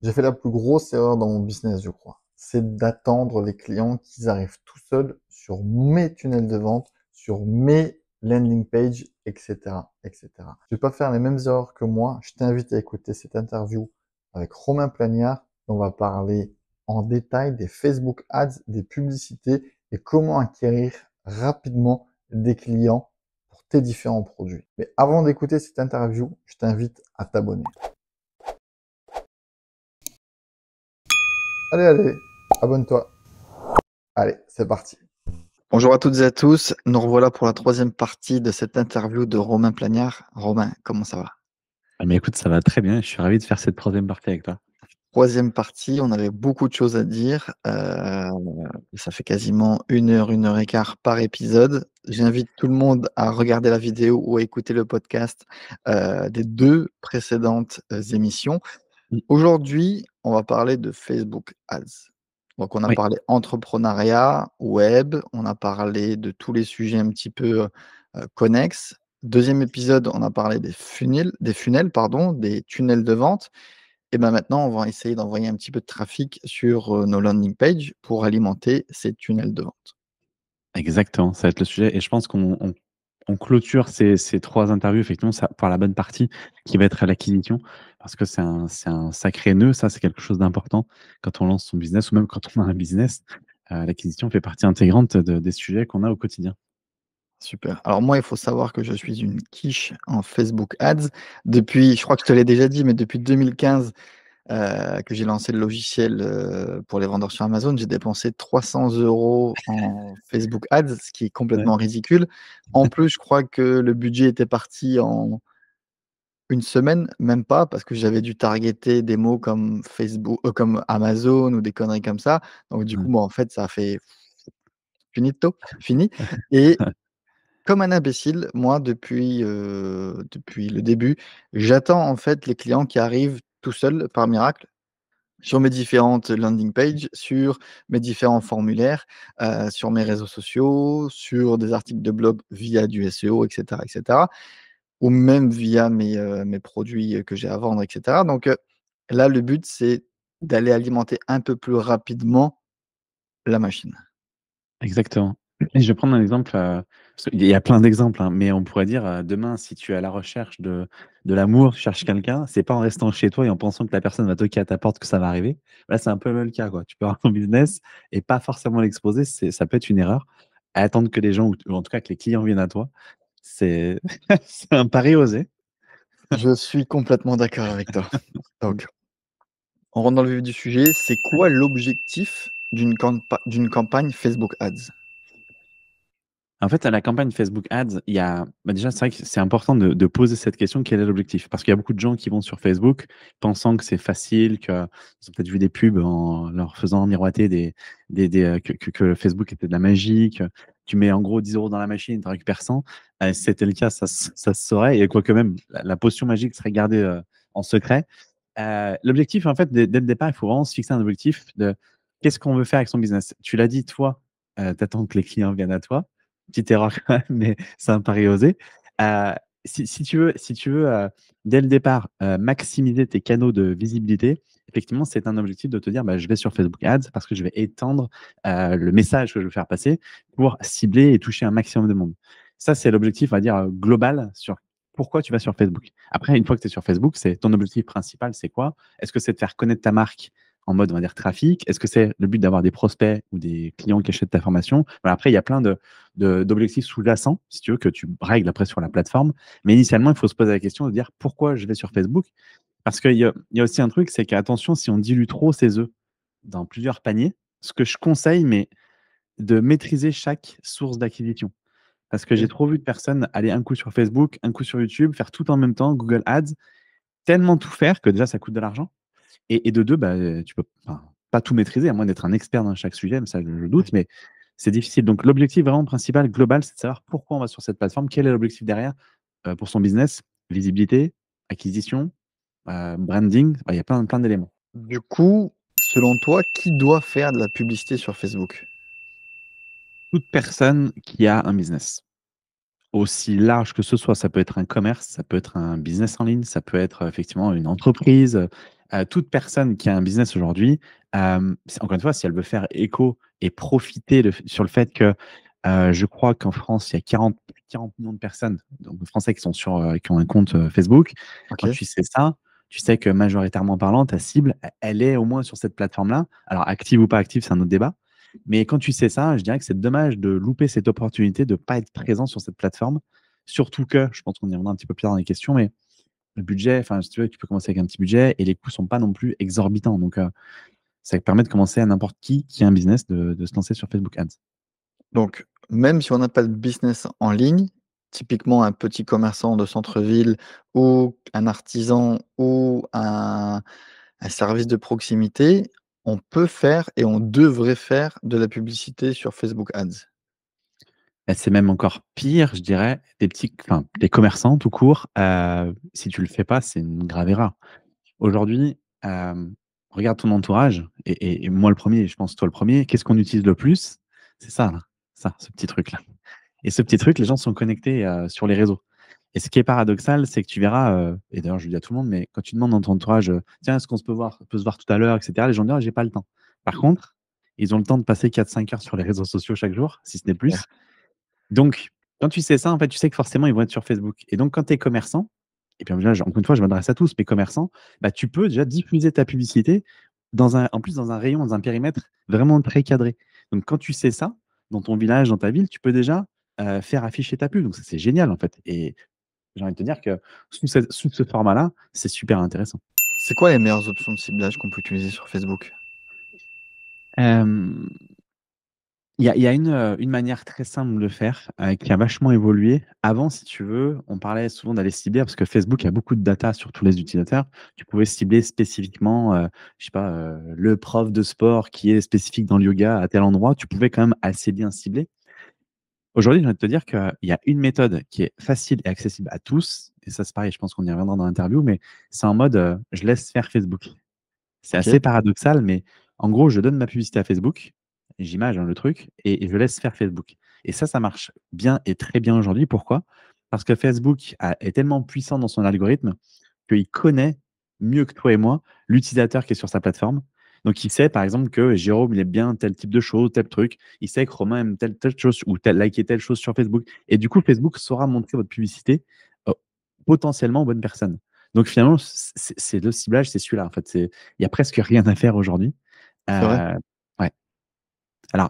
J'ai fait la plus grosse erreur dans mon business, je crois. C'est d'attendre les clients qu'ils arrivent tout seuls sur mes tunnels de vente, sur mes landing pages, etc., etc. Je vais pas faire les mêmes erreurs que moi. Je t'invite à écouter cette interview avec Romain Plagnard. On va parler en détail des Facebook Ads, des publicités et comment acquérir rapidement des clients pour tes différents produits. Mais avant d'écouter cette interview, je t'invite à t'abonner. Allez, allez, abonne-toi. Allez, c'est parti. Bonjour à toutes et à tous. Nous revoilà pour la troisième partie de cette interview de Romain Plagnard. Romain, comment ça va? Ah, mais écoute, ça va très bien. Je suis ravi de faire cette troisième partie avec toi. Troisième partie, on avait beaucoup de choses à dire. Ça fait quasiment une heure et quart par épisode. J'invite tout le monde à regarder la vidéo ou à écouter le podcast des deux précédentes émissions. Mm. Aujourd'hui, on va parler de Facebook Ads. Donc, on a Oui, parlé entrepreneuriat, web, on a parlé de tous les sujets un petit peu connexes. Deuxième épisode, on a parlé des funnels, pardon, des tunnels de vente. Et ben maintenant, on va essayer d'envoyer un petit peu de trafic sur nos landing pages pour alimenter ces tunnels de vente. exactement. Ça va être le sujet. Et je pense qu'on clôture ces trois interviews, effectivement, ça, par la bonne partie qui va être à l'acquisition. Parce que c'est un sacré nœud. Ça, c'est quelque chose d'important quand on lance son business ou même quand on a un business. L'acquisition fait partie intégrante des sujets qu'on a au quotidien. Super. Alors moi, il faut savoir que je suis une quiche en Facebook Ads depuis, je crois que je te l'ai déjà dit, mais depuis 2015, que j'ai lancé le logiciel, pour les vendeurs sur Amazon, j'ai dépensé 300 € en Facebook Ads, ce qui est Ouais. complètement ridicule. En plus, je crois que le budget était parti en une semaine, même pas, parce que j'avais dû targeter des mots comme comme Amazon ou des conneries comme ça. Donc du coup, Ouais. moi, en fait, ça a fait finito, fini. Et comme un imbécile, moi, depuis le début, j'attends en fait les clients qui arrivent tout seuls par miracle sur mes différentes landing pages, sur mes différents formulaires, sur mes réseaux sociaux, sur des articles de blog via du SEO et cetera, ou même via mes produits, que j'ai à vendre et cetera. Donc, là, le but, c'est d'aller alimenter un peu plus rapidement la machine. Exactement. Et je vais prendre un exemple, parce qu'il y a plein d'exemples, hein, mais on pourrait dire, demain, si tu es à la recherche de l'amour, tu cherches quelqu'un, c'est pas en restant chez toi et en pensant que la personne va toquer à ta porte que ça va arriver. Là, c'est un peu le cas, quoi. Tu peux avoir ton business et pas forcément l'exposer, ça peut être une erreur. À attendre que les gens, ou en tout cas que les clients viennent à toi, c'est c'est un pari osé. Je suis complètement d'accord avec toi. Donc, on rentre dans le vif du sujet. C'est quoi l'objectif d'une campagne Facebook Ads? En fait, à la campagne Facebook Ads, il y a déjà, c'est vrai que c'est important de poser cette question: quel est l'objectif? Parce qu'il y a beaucoup de gens qui vont sur Facebook pensant que c'est facile, qu'ils ont peut-être vu des pubs en leur faisant miroiter que Facebook était de la magie, que tu mets en gros 10 € dans la machine, tu en récupères 100. Si c'était le cas, ça se saurait et quoique même la potion magique serait gardée, en secret. L'objectif, en fait, dès le départ, il faut vraiment se fixer un objectif de qu'est-ce qu'on veut faire avec son business? Tu l'as dit, toi, tu attends que les clients viennent à toi. Petite erreur quand même, mais c'est un pari osé. Heu, si tu veux, dès le départ, maximiser tes canaux de visibilité, effectivement, c'est un objectif de te dire: «Bah, je vais sur Facebook Ads parce que je vais étendre, le message que je veux faire passer pour cibler et toucher un maximum de monde». Ça, c'est l'objectif, on va dire, global sur pourquoi tu vas sur Facebook. Après, une fois que tu es sur Facebook, c'est ton objectif principal, c'est quoi? Est-ce que c'est de faire connaître ta marque en mode, on va dire, trafic? Est-ce que c'est le but d'avoir des prospects ou des clients qui achètent ta formation? Voilà, après, il y a plein d'objectifs sous-jacents, si tu veux, que tu règles après sur la plateforme. Mais initialement, il faut se poser la question de dire pourquoi je vais sur Facebook? Parce qu'il y a aussi un truc, c'est qu'attention, si on dilue trop ses œufs dans plusieurs paniers, ce que je conseille, mais de maîtriser chaque source d'acquisition. Parce que j'ai OK. trop vu de personnes aller un coup sur Facebook, un coup sur YouTube, faire tout en même temps, Google Ads, tellement tout faire que déjà ça coûte de l'argent. Et de deux, bah, tu peux enfin, pas tout maîtriser, à moins d'être un expert dans chaque sujet, mais ça je Oui. doute, mais c'est difficile. Donc l'objectif vraiment principal, global, c'est de savoir pourquoi on va sur cette plateforme, quel est l'objectif derrière, pour son business, visibilité, acquisition, branding, bah, il y a plein d'éléments. Du coup, selon toi, qui doit faire de la publicité sur Facebook? Toute personne qui a un business. Aussi large que ce soit, ça peut être un commerce, ça peut être un business en ligne, ça peut être, effectivement une entreprise, toute personne qui a un business aujourd'hui, encore une fois, si elle veut faire écho et profiter sur le fait que je crois qu'en France, il y a 40 millions de personnes, donc de Français qui sont qui ont un compte Facebook. Quand OK. tu sais ça, tu sais que majoritairement parlant, ta cible, elle est au moins sur cette plateforme-là. Alors, active ou pas active, c'est un autre débat. Mais quand tu sais ça, je dirais que c'est dommage de louper cette opportunité de ne pas être présent sur cette plateforme. Surtout que, je pense qu'on y reviendra un petit peu plus tard dans les questions, mais le budget, enfin, si tu veux, tu peux commencer avec un petit budget et les coûts sont pas non plus exorbitants. Donc, ça permet de commencer à n'importe qui a un business de se lancer sur Facebook Ads. Donc même si on n'a pas de business en ligne, typiquement un petit commerçant de centre-ville ou un artisan ou un service de proximité, on peut faire et on devrait faire de la publicité sur Facebook Ads. Et c'est même encore pire, je dirais, des commerçants tout court, si tu le fais pas, c'est une grave erreur. Aujourd'hui, regarde ton entourage et moi le premier, je pense toi le premier. Qu'est-ce qu'on utilise le plus? C'est ça là, ça, ce petit truc-là. Et ce petit truc, les gens sont connectés, sur les réseaux. Et ce qui est paradoxal, c'est que tu verras, et d'ailleurs je le dis à tout le monde, mais quand tu demandes dans ton entourage, «Tiens, est-ce qu'on se peut voir peut se voir tout à l'heure?» et cetera, les gens disent: «Ah, j'ai pas le temps». Par contre, ils ont le temps de passer 4-5 heures sur les réseaux sociaux chaque jour, si ce n'est plus. Clair. Donc, quand tu sais ça, en fait, tu sais que forcément, ils vont être sur Facebook. Et donc, quand tu es commerçant, et puis là, encore une fois, je m'adresse à tous, mais commerçants, bah, tu peux déjà diffuser ta publicité en plus, dans un rayon, dans un périmètre vraiment très cadré. Donc, quand tu sais ça, dans ton village, dans ta ville, tu peux déjà faire afficher ta pub. Donc, ça, c'est génial, en fait. Et j'ai envie de te dire que sous ce format-là, c'est super intéressant. C'est quoi les meilleures options de ciblage qu'on peut utiliser sur Facebook? Euh, il y a une manière très simple de le faire, qui a vachement évolué. Avant, si tu veux, on parlait souvent d'aller cibler parce que Facebook a beaucoup de data sur tous les utilisateurs. Tu pouvais cibler spécifiquement, je sais pas, le prof de sport qui est spécifique dans le yoga à tel endroit. Tu pouvais quand même assez bien cibler. Aujourd'hui, j'ai envie de te dire qu'il y a une méthode qui est facile et accessible à tous et ça, c'est pareil, je pense qu'on y reviendra dans l'interview, mais c'est en mode, je laisse faire Facebook. C'est OK, assez paradoxal, mais en gros, je donne ma publicité à Facebook, j'image, hein, le truc et je laisse faire Facebook. Et ça marche bien et très bien aujourd'hui. Pourquoi? Parce que Facebook est tellement puissant dans son algorithme qu'il connaît mieux que toi et moi l'utilisateur qui est sur sa plateforme. Donc, il sait, par exemple, que Jérôme, il aime bien tel type de choses, tel truc. Il sait que Romain aime telle chose ou liker telle chose sur Facebook. Et du coup, Facebook saura montrer votre publicité euh, potentiellement aux bonnes personnes. Donc, finalement, c'est le ciblage, c'est celui-là. En fait, il y a presque rien à faire aujourd'hui. c'est vrai? Euh, ouais. Alors,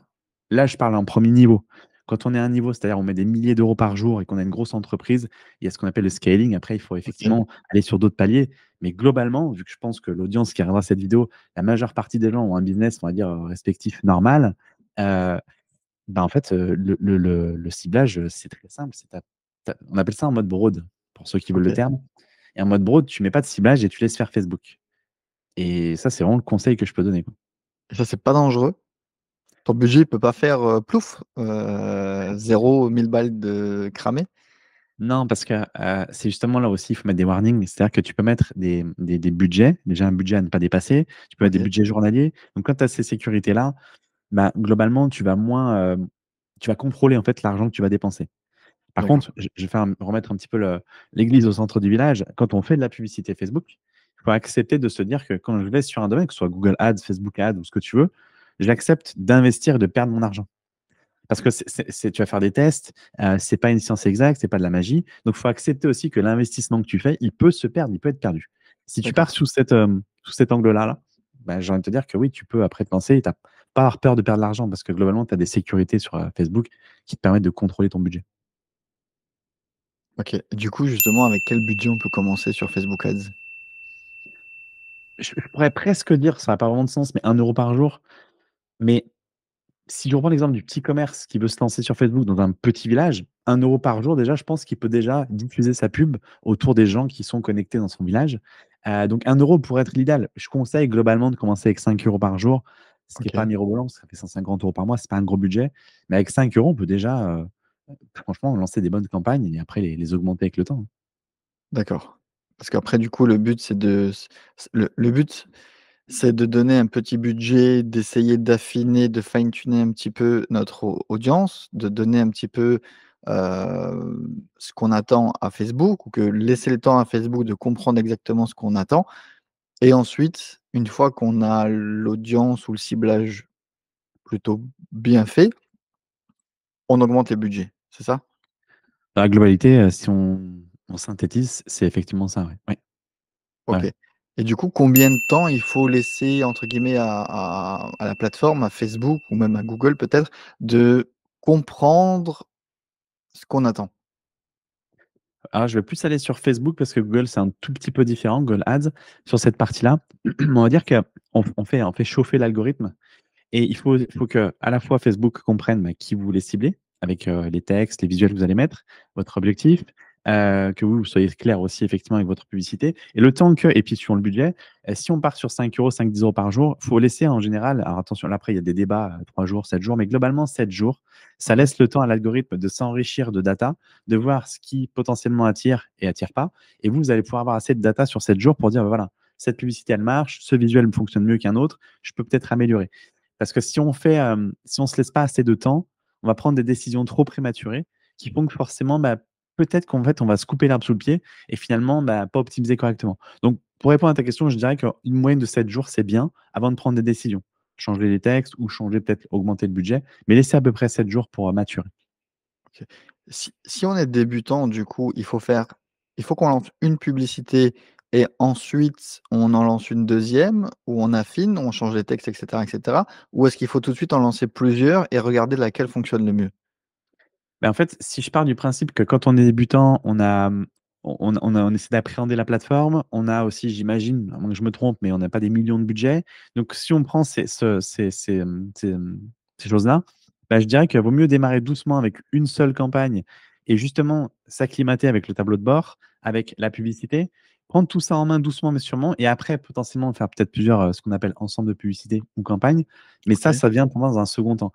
là, je parle en premier niveau. Quand on est à un niveau, c'est-à-dire on met des milliers d'euros par jour et qu'on a une grosse entreprise, il y a ce qu'on appelle le scaling. Après, il faut OK, effectivement aller sur d'autres paliers. Mais globalement, vu que je pense que l'audience qui regardera cette vidéo, la majeure partie des gens ont un business, on va dire, respectif normal, euh, bah, en fait, le ciblage, c'est très simple. On appelle ça en mode broad, pour ceux qui veulent le OK. terme. Et en mode broad, tu mets pas de ciblage et tu laisses faire Facebook. Et ça, c'est vraiment le conseil que je peux donner, quoi. Et ça, c'est pas dangereux? Ton budget peut pas faire, plouf, 0, 1000 balles de cramé? Non, parce que, c'est justement là aussi, il faut mettre des warnings. C'est-à-dire que tu peux mettre des budgets, déjà un budget à ne pas dépasser. Tu peux mettre des OK, budgets journaliers. Donc quand tu as ces sécurités-là, bah, globalement, tu vas contrôler, en fait, l'argent que tu vas dépenser. Par d'accord. contre, je vais remettre un petit peu l'église au centre du village. Quand on fait de la publicité Facebook, il faut accepter de se dire que quand je vais sur un domaine, que ce soit Google Ads, Facebook Ads ou ce que tu veux, j'accepte d'investir et de perdre mon argent. Parce que tu vas faire des tests, c'est pas une science exacte, c'est pas de la magie. Donc, il faut accepter aussi que l'investissement que tu fais, il peut se perdre, il peut être perdu. Si tu pars D'accord. sous cet angle-là, bah, j'ai envie de te dire que oui, tu peux après te lancer et tu pas avoir peur de perdre l'argent parce que globalement, tu as des sécurités sur Facebook qui te permettent de contrôler ton budget. OK. Du coup, justement, avec quel budget on peut commencer sur Facebook Ads? Je pourrais presque dire, ça n'a pas vraiment de sens, mais 1 € par jour. Mais si je reprends l'exemple du petit commerce qui veut se lancer sur Facebook dans un petit village, 1 € par jour, déjà, je pense qu'il peut déjà diffuser sa pub autour des gens qui sont connectés dans son village. Donc 1 € pourrait être l'idéal. Je conseille globalement de commencer avec 5 € par jour, ce qui est pas OK, mirobolant, parce que ça fait 150 € par mois, c'est pas un gros budget. Mais avec 5 €, on peut déjà, franchement, lancer des bonnes campagnes et après les augmenter avec le temps, hein. d'accord. Parce qu'après, du coup, le but, c'est de le but, c'est de donner un petit budget, d'essayer d'affiner, de fine tuner un petit peu notre audience, de donner un petit peu, ce qu'on attend à Facebook ou que laisser le temps à Facebook de comprendre exactement ce qu'on attend et ensuite, une fois qu'on a l'audience ou le ciblage plutôt bien fait, on augmente les budgets, c'est ça? Dans la globalité, si on synthétise, c'est effectivement ça, ouais. Ouais, ouais, OK, ouais. et du coup, combien de temps il faut laisser entre guillemets à la plateforme, à Facebook ou même à Google peut-être, de comprendre ce qu'on attend? Alors, je vais plus aller sur Facebook parce que Google, c'est un tout petit peu différent, Google Ads. Sur cette partie-là, on va dire qu'on fait chauffer l'algorithme. Et il faut que à la fois Facebook comprenne, bah, qui vous voulez cibler avec, les textes, les visuels que vous allez mettre, votre objectif, que vous soyez clair aussi effectivement avec votre publicité et le temps que et puis sur le budget, si on part sur 5 €, 5-10 € par jour, faut laisser en général alors attention là après il y a des débats, 3 jours, 7 jours, mais globalement 7 jours. Ça OK, laisse le temps à l'algorithme de s'enrichir de data, de voir ce qui potentiellement attire et attire pas et vous allez pouvoir avoir assez de data sur 7 jours pour dire: «Bah, voilà, cette publicité elle marche, ce visuel fonctionne mieux qu'un autre, je peux peut-être améliorer». Parce que si on se laisse pas assez de temps, on va prendre des décisions trop prématurées qui font que forcément, bah, peut-être qu'en fait, on va se couper l'herbe sous le pied et finalement, bah, pas optimiser correctement. Donc pour répondre à ta question, je dirais qu'une moyenne de 7 jours, c'est bien avant de prendre des décisions. Changer les textes ou changer peut-être augmenter le budget, mais laisser à peu près 7 jours pour, maturer. OK. Si on est débutant, du coup, il faut qu'on lance une publicité et ensuite on en lance une deuxième, ou on affine, on change les textes et cetera? Ou est-ce qu'il faut tout de suite en lancer plusieurs et regarder laquelle fonctionne le mieux? En fait, si je pars du principe que quand on est débutant, on essaie d'appréhender la plateforme. On a aussi, j'imagine, à moins que je me trompe, mais on n'a pas des millions de budget. Donc si on prend ces choses-là, bah, je dirais qu'il vaut mieux démarrer doucement avec une seule campagne et justement s'acclimater avec le tableau de bord, avec la publicité, prendre tout ça en main doucement mais sûrement et après potentiellement faire peut-être plusieurs, ce qu'on appelle ensemble de publicités ou campagnes. Mais OK, ça vient pour moi dans un second temps.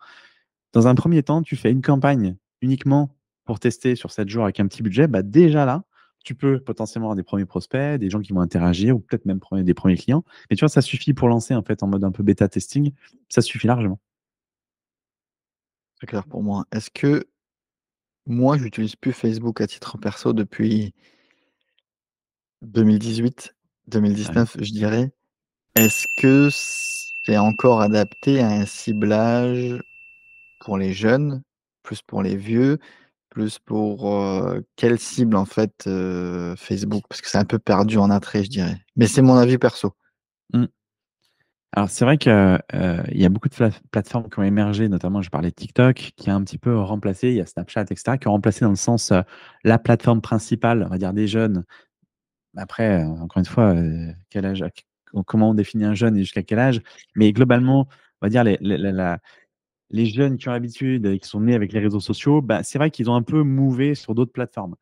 Dans un premier temps, tu fais une campagne uniquement pour tester sur 7 jours avec un petit budget, bah, déjà là, tu peux potentiellement avoir des premiers prospects, des gens qui vont interagir ou peut-être même des premiers clients. Mais tu vois, ça suffit pour lancer en fait en mode un peu bêta testing, ça suffit largement. c'est clair pour moi. Est-ce que moi, j'utilise plus Facebook à titre perso depuis Ouais. 2018-2019, je dirais. Est-ce que c'est encore adapté à un ciblage pour les jeunes, plus pour les vieux, plus pour, quelle cible en fait, Facebook? Parce que c'est un peu perdu en attrait, je dirais. Mais c'est mon avis perso. Mmh. Alors c'est vrai que, il y a beaucoup de plateformes qui ont émergé, notamment je parlais de TikTok, qui a un petit peu remplacé, il y a Snapchat et cetera, qui ont remplacé dans le sens, la plateforme principale, on va dire des jeunes. Après, encore une fois, quel âge comment on définit un jeune et jusqu'à quel âge? Mais globalement, on va dire les jeunes qui ont l'habitude et qui sont nés avec les réseaux sociaux, bah, c'est vrai qu'ils ont un peu mouvé sur d'autres plateformes.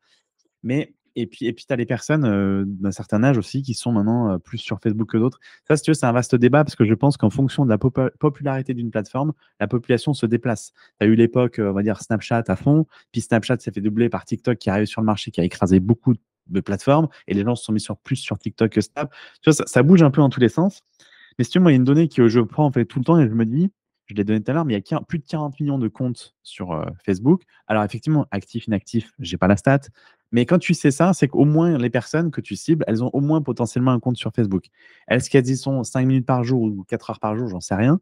Mais et puis tu as les personnes, d'un certain âge aussi qui sont maintenant, plus sur Facebook que d'autres. Ça, si tu veux, c'est un vaste débat parce que je pense qu'en fonction de la popularité d'une plateforme, la population se déplace. Tu as eu l'époque, on va dire Snapchat à fond, puis Snapchat s'est fait doubler par TikTok qui arrive sur le marché, qui a écrasé beaucoup de plateformes et les gens se sont mis sur TikTok que Snap. Tu vois, ça bouge un peu dans tous les sens. Mais si tu veux, moi, il y a une donnée que je prends en fait tout le temps et je me dis, je l'ai donné tout à l'heure, mais il y a plus de 40 millions de comptes sur, Facebook. Alors effectivement, actifs, inactifs, j'ai pas la stat, mais quand tu sais ça, c'est qu'au moins les personnes que tu cibles, elles ont au moins potentiellement un compte sur Facebook. Est-ce qu'elles y sont 5 minutes par jour ou 4 heures par jour? J'en sais rien.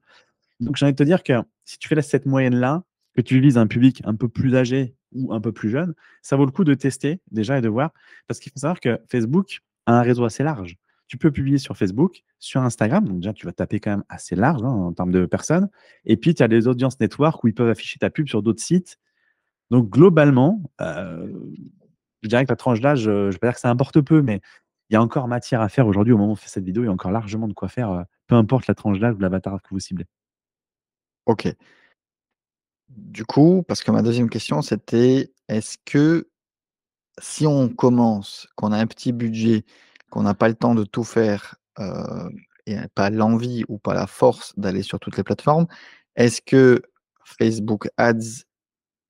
Donc j'ai envie de te dire que si tu fais cette moyenne-là, que tu vises un public un peu plus âgé ou un peu plus jeune, ça vaut le coup de tester déjà et de voir. Parce qu'il faut savoir que Facebook a un réseau assez large. Tu peux publier sur Facebook, sur Instagram, donc déjà tu vas taper quand même assez large hein, en termes de personnes. Et puis tu as des audiences network où ils peuvent afficher ta pub sur d'autres sites. Donc globalement, je dirais que la tranche d'âge, je ne vais pas dire que ça importe peu, mais il y a encore matière à faire aujourd'hui au moment où on fait cette vidéo. Il y a encore largement de quoi faire, peu importe la tranche d'âge ou l'avatar que vous ciblez. OK. Du coup, parce que ma deuxième question, c'était, est-ce que si on commence, qu'on a un petit budget, qu'on n'a pas le temps de tout faire, et pas l'envie ou pas la force d'aller sur toutes les plateformes, est-ce que Facebook Ads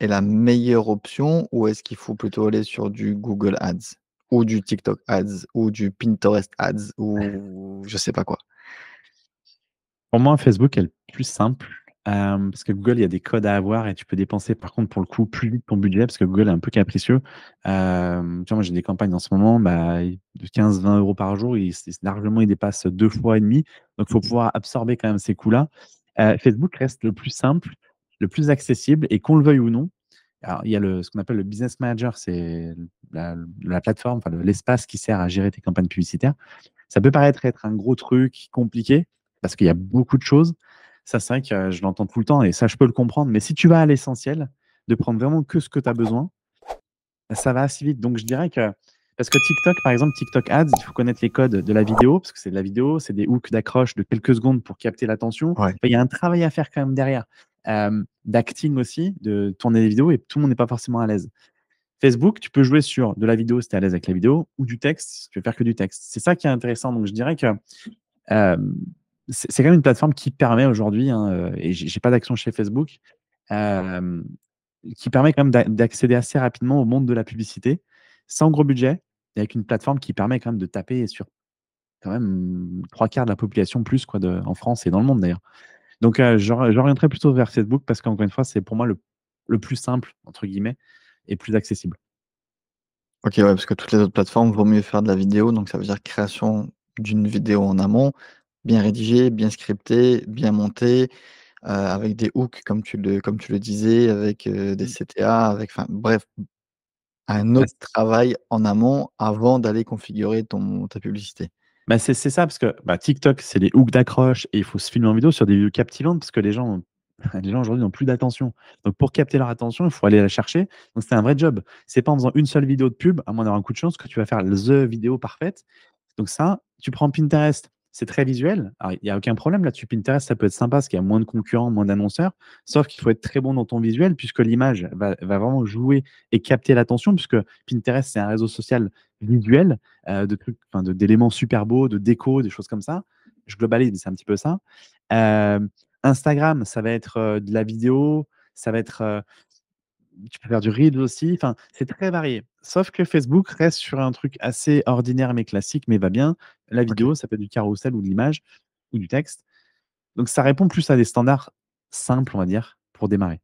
est la meilleure option, ou est-ce qu'il faut plutôt aller sur du Google Ads ou du TikTok Ads ou du Pinterest Ads ou je sais pas quoi? Pour moi, Facebook est le plus simple, Parce que Google, il y a des codes à avoir et tu peux dépenser, par contre, pour le coup, plus vite ton budget parce que Google est un peu capricieux. Tu vois, moi, j'ai des campagnes en ce moment, bah, de 15-20 € par jour. Largement, ils dépassent 2 fois et demi. Donc, il faut pouvoir absorber quand même ces coûts-là. Facebook reste le plus simple, le plus accessible et qu'on le veuille ou non. Alors, il y a ce qu'on appelle le Business Manager, c'est la plateforme, enfin, l'espace qui sert à gérer tes campagnes publicitaires. Ça peut paraître être un gros truc compliqué parce qu'il y a beaucoup de choses. Ça, c'est vrai que je l'entends tout le temps et ça, je peux le comprendre. Mais si tu vas à l'essentiel, de prendre vraiment que ce que tu as besoin, bah, ça va assez vite. Donc, je dirais que, parce que TikTok, par exemple, TikTok Ads, il faut connaître les codes de la vidéo, parce que c'est de la vidéo, c'est des hooks d'accroche de quelques secondes pour capter l'attention. Ouais. Enfin, il y a un travail à faire quand même derrière. D'acting aussi, de tourner des vidéos et tout le monde n'est pas forcément à l'aise. Facebook, tu peux jouer sur de la vidéo si tu es à l'aise avec la vidéo ou du texte si tu veux faire que du texte. C'est ça qui est intéressant. Donc, je dirais que euh, c'est quand même une plateforme qui permet aujourd'hui, hein, et j'ai pas d'action chez Facebook, euh, qui permet quand même d'accéder assez rapidement au monde de la publicité sans gros budget et avec une plateforme qui permet quand même de taper sur quand même trois quarts de la population plus quoi, en France et dans le monde d'ailleurs. Donc, j'orienterais plutôt vers Facebook parce qu'encore une fois, c'est pour moi le plus simple, entre guillemets, et plus accessible. OK, ouais, parce que toutes les autres plateformes, vaut mieux faire de la vidéo, donc ça veut dire création d'une vidéo en amont, bien rédigée, bien scriptée, bien montée, avec des hooks comme tu le disais, avec, des Mm. CTA, avec enfin bref, un autre travail en amont avant d'aller configurer ta publicité. Bah, c'est ça, parce que bah, TikTok, c'est des hooks d'accroche et il faut se filmer en vidéo sur des vidéos captivantes parce que les gens, les gens aujourd'hui n'ont plus d'attention. Donc, pour capter leur attention, il faut aller la chercher. Donc, c'est un vrai job. C'est pas en faisant une seule vidéo de pub, à moins d'avoir un coup de chance, que tu vas faire the vidéo parfaite. Donc, ça, tu prends Pinterest, c'est très visuel. Alors, il n'y a aucun problème là-dessus. Pinterest, ça peut être sympa parce qu'il y a moins de concurrents, moins d'annonceurs. Sauf qu'il faut être très bon dans ton visuel puisque l'image va vraiment jouer et capter l'attention puisque Pinterest, c'est un réseau social visuel de trucs, enfin, d'éléments super beaux, de déco, des choses comme ça. Je globalise, mais c'est un petit peu ça. Euh, Instagram, ça va être de la vidéo, ça va être, tu peux faire du Reels aussi. Enfin, c'est très varié. Sauf que Facebook reste sur un truc assez ordinaire mais classique, mais va bien. La OK. vidéo, ça peut être du carrousel ou de l'image ou du texte. Donc, ça répond plus à des standards simples, on va dire, pour démarrer.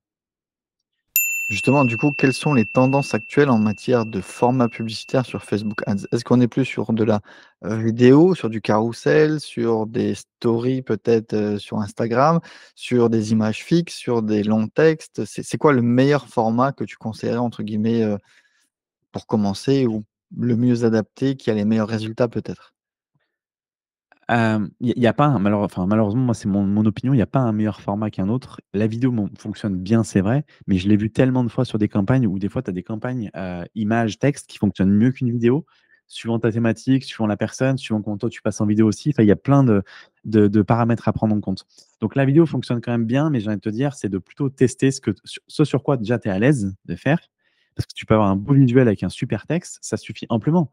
Justement, du coup, quelles sont les tendances actuelles en matière de format publicitaire sur Facebook Ads? Est-ce qu'on est plus sur de la, vidéo, sur du carrousel, sur des stories peut-être, sur Instagram, sur des images fixes, sur des longs textes? C'est quoi le meilleur format que tu conseillerais entre guillemets, pour commencer ou le mieux adapté qui a les meilleurs résultats peut-être? Il y a pas un malheureusement, moi, c'est mon opinion, il y a pas un meilleur format qu'un autre. La vidéo, fonctionne bien, c'est vrai, mais je l'ai vu tellement de fois sur des campagnes où des fois tu as des campagnes, images, texte qui fonctionnent mieux qu'une vidéo, suivant ta thématique, suivant la personne, suivant comment toi tu passes en vidéo aussi. Enfin, il y a plein de paramètres à prendre en compte. Donc la vidéo fonctionne quand même bien, mais j'ai envie de te dire, c'est de plutôt tester ce sur quoi déjà tu es à l'aise de faire, parce que tu peux avoir un beau visuel avec un super texte, ça suffit amplement.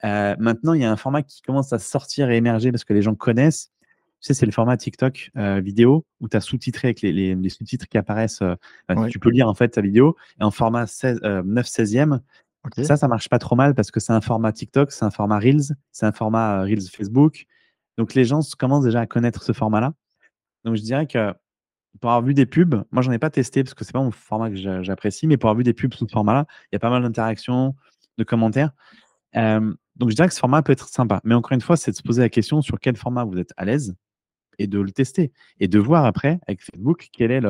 Maintenant, il y a un format qui commence à sortir et émerger parce que les gens connaissent. Tu sais, c'est le format TikTok vidéo où tu as sous-titré avec les sous-titres qui apparaissent. Oui, Tu peux lire en fait ta vidéo et en format 9/16e. OK. Ça marche pas trop mal parce que c'est un format TikTok, c'est un format Reels, c'est un format Reels Facebook. Donc les gens commencent déjà à connaître ce format-là. Donc je dirais que pour avoir vu des pubs, moi j'en ai pas testé parce que c'est pas mon format que j'apprécie, mais pour avoir vu des pubs sous ce format-là, il y a pas mal d'interactions, de commentaires. Donc je dirais que ce format peut être sympa. Mais encore une fois, c'est de se poser la question sur quel format vous êtes à l'aise et de le tester. Et de voir après, avec Facebook, quel est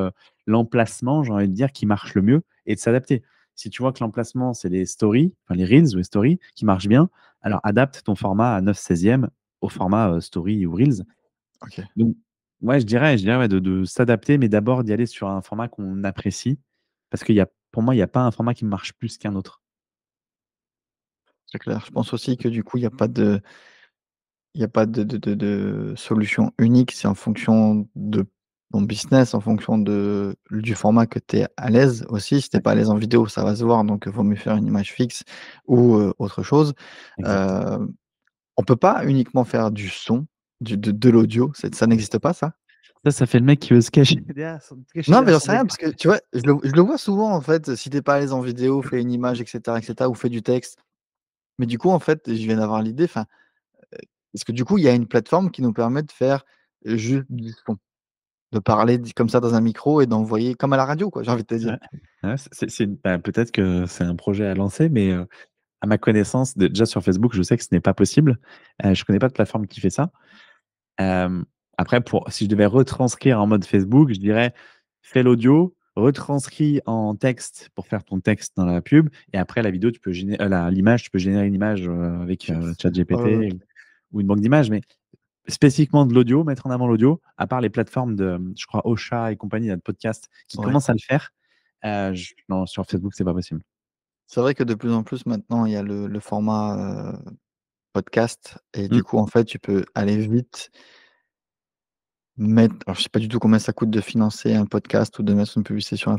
l'emplacement, j'ai envie de dire, qui marche le mieux et de s'adapter. Si tu vois que l'emplacement, c'est les stories, enfin les Reels ou les stories qui marchent bien, alors adapte ton format à 9/16e au format story ou Reels. OK. Donc, ouais, je dirais ouais, de s'adapter, mais d'abord d'y aller sur un format qu'on apprécie. Parce pour moi, il n'y a pas un format qui marche plus qu'un autre. C'est clair. Je pense aussi que du coup, il y a pas de solution unique. C'est en fonction de ton business, en fonction du format que tu es à l'aise aussi. Si tu es Ouais, pas à l'aise en vidéo, ça va se voir, donc vaut mieux faire une image fixe ou, autre chose. exact. Heu, on peut pas uniquement faire du son, de l'audio, ça n'existe pas ça? Ça fait le mec qui veut se cacher cacher Non, mais derrière j'en son sais rien écran. parce que tu vois, je le vois souvent en fait, si tu es pas à l'aise en vidéo, fais une image et cetera ou fais du texte. Mais du coup, en fait, je viens d'avoir l'idée, enfin, parce que du coup, il y a une plateforme qui nous permet de faire juste du son. de parler comme ça dans un micro et d'envoyer comme à la radio, quoi, j'ai envie de te dire. Ouais. Ouais, peut-être que c'est un projet à lancer, mais à ma connaissance, déjà sur Facebook, je sais que ce n'est pas possible. Je connais pas de plateforme qui fait ça. Hem, Après si je devais retranscrire en mode Facebook, je dirais: «Fais l'audio, retranscris en texte pour faire ton texte dans la pub et après la vidéo, tu peux la l'image, tu peux générer une image, avec, OK. ChatGPT ou une banque d'images». Mais spécifiquement de l'audio, mettre en avant l'audio, à part les plateformes de, je crois Ocha et compagnie, là, de podcasts qui Ouais. commencent à le faire, j non, sur Facebook, c'est pas possible. C'est vrai que de plus en plus maintenant, il y a le format, podcast et Mmh, du coup, en fait, tu peux aller vite mettre alors je sais pas du tout combien ça coûte de financer un podcast ou de mettre une publicité sur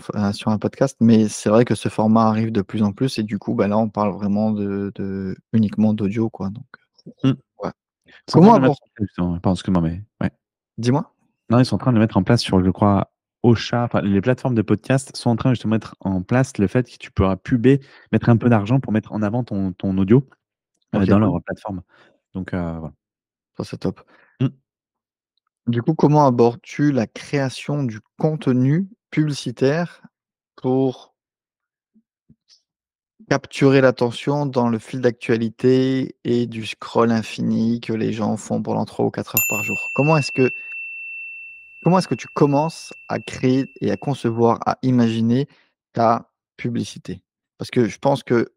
un podcast, mais c'est vrai que ce format arrive de plus en plus et du coup, bah, là, on parle vraiment de uniquement d'audio, quoi, donc mmh. ouais. Ils sont en train Comment de le mettre abord en place justement, pardon, excuse-moi, mais ouais. dis-moi? Non, ils sont en train de le mettre en place sur, je crois, Ocha, enfin les plateformes de podcast sont en train justement de mettre en place le fait que tu pourras mettre un peu d'argent pour mettre en avant ton audio, OK, dans cool, leur plateforme. Donc voilà. ça, c'est top. Mmh. Du coup, comment abordes-tu la création du contenu publicitaire pour capturer l'attention dans le fil d'actualité et du scroll infini que les gens font pendant 3 ou 4 heures par jour? Comment est-ce que tu commences à créer et à concevoir, à imaginer ta publicité? Parce que je pense que,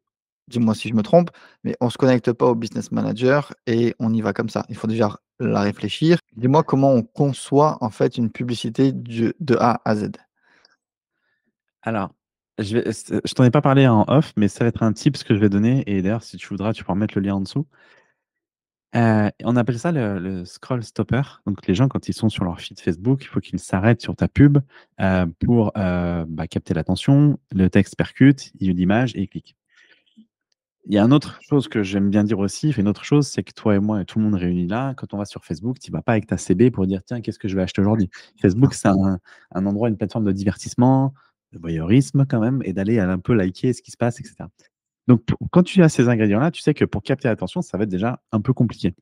dis-moi si je me trompe, mais on se connecte pas au business manager et on y va comme ça. Il faut déjà la réfléchir. Dis-moi comment on conçoit en fait une publicité de A à Z? Alors, je t'en ai pas parlé en off, mais ça va être un tips que je vais donner et d'ailleurs si tu voudras, tu pourras mettre le lien en dessous. On appelle ça le scroll stopper. Donc les gens quand ils sont sur leur feed Facebook, il faut qu'ils s'arrêtent sur ta pub, pour, capter l'attention, le texte percute, il y a une image et ils cliquent. Il y a une autre chose que j'aime bien dire aussi, une autre chose, c'est que toi et moi et tout le monde réuni là, quand on va sur Facebook, tu vas pas avec ta CB pour dire: «Tiens, qu'est-ce que je vais acheter aujourd'hui?» Facebook, c'est un endroit, une plateforme de divertissement, de voyeurisme quand même et d'aller un peu liker ce qui se passe et cetera. Donc quand tu as ces ingrédients-là, tu sais que pour capter l'attention, ça va être déjà un peu compliqué.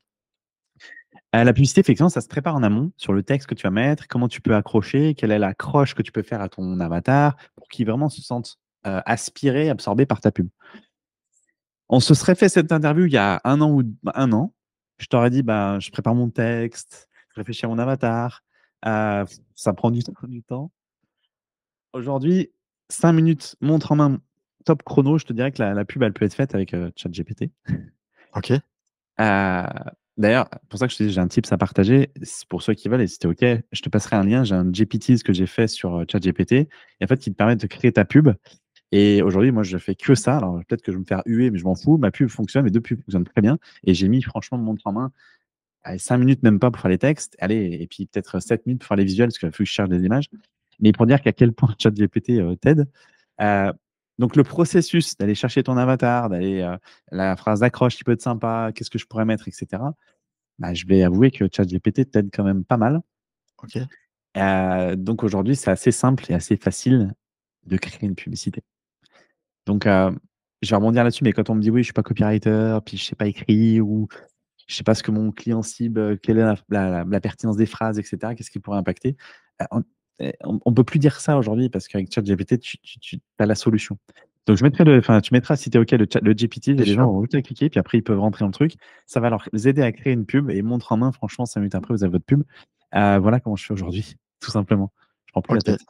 La publicité, effectivement, ça se prépare en amont sur le texte que tu vas mettre, comment tu peux accrocher, quelle est l'accroche que tu peux faire à ton avatar pour qu'il vraiment se sente, aspiré, absorbé par ta pub. On se serait fait cette interview il y a 1 an ou 1 an. Je t'aurais dit: «Bah, je prépare mon texte, je réfléchis à mon avatar, ça prend du temps». Aujourd'hui, 5 minutes, montre en main, top chrono, je te dirais que la pub, elle peut être faite avec, ChatGPT. OK, Heu, D'ailleurs, pour ça que je te dis, j'ai un tips à partager. C'est pour ceux qui veulent et si tu OK, je te passerai un lien. J'ai un GPTs que j'ai fait sur, ChatGPT et en fait, qui te permet de créer ta pub et aujourd'hui, moi, je fais que ça. Alors peut-être que je vais me faire huer, mais je m'en fous. Ma pub fonctionne, mes 2 pubs fonctionnent très bien et j'ai mis franchement mon montre en main, allez, 5 minutes même pas pour faire les textes, allez et puis peut-être 7 minutes pour faire les visuels parce qu'il faut que je cherche des images. Mais pour dire qu'à quel point ChatGPT, t'aide. Heu, donc le processus d'aller chercher ton avatar, d'aller, la phrase d'accroche qui peut être sympa, qu'est-ce que je pourrais mettre et cetera. Bah, je vais avouer que ChatGPT t'aide quand même pas mal. OK, Donc aujourd'hui, c'est assez simple et assez facile de créer une publicité. Donc, je vais rebondir là-dessus, mais quand on me dit: «Oui, je suis pas copywriter, puis je sais pas écrire ou je sais pas ce que mon client cible, quelle est la pertinence des phrases et cetera, qu'est-ce qui pourrait impacter?» On peut plus dire ça aujourd'hui parce qu'avec ChatGPT, tu as la solution. Donc je mettrai tu mettras si tu es OK le GPT et bien les gens sûr. vont juste cliquer, puis après ils peuvent rentrer dans le truc. Ça va leur aider à créer une pub et montre en main, franchement 5 minutes après, vous avez votre pub. Voilà comment je fais aujourd'hui, tout simplement. Je prends plus la OK. tête.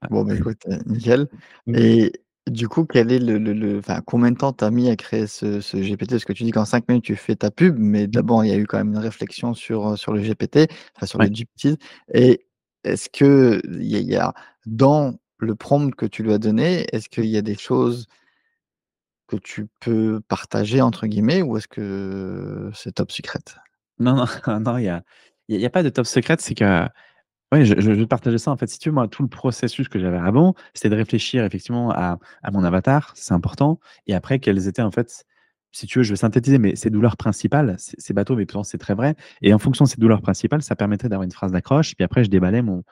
Ouais. Bon, bah, écoute, nickel Mmh, et du coup, quel est enfin, combien de temps tu as mis à créer ce GPT? Parce que tu dis qu'en 5 minutes, tu fais ta pub, mais mmh, d'abord, il y a eu quand même une réflexion sur le GPT, enfin, sur le ouais. GPT et est-ce qu'il y a dans le prompt que tu lui as donné, est-ce qu'il y a des choses que tu peux «partager» entre guillemets ou est-ce que c'est top secret? Non, non, non, il y a pas de top secret, c'est que ouais, je vais partager ça, en fait. Si tu veux, moi, tout le processus que j'avais avant, c'était de réfléchir effectivement à mon avatar, c'est important et après quelles étaient, en fait, si tu veux, je vais synthétiser, mais ses douleurs principales, c'est bateau, mais pourtant c'est très vrai et en fonction de ces douleurs principales, ça permettait d'avoir une phrase d'accroche, puis après je déballais mon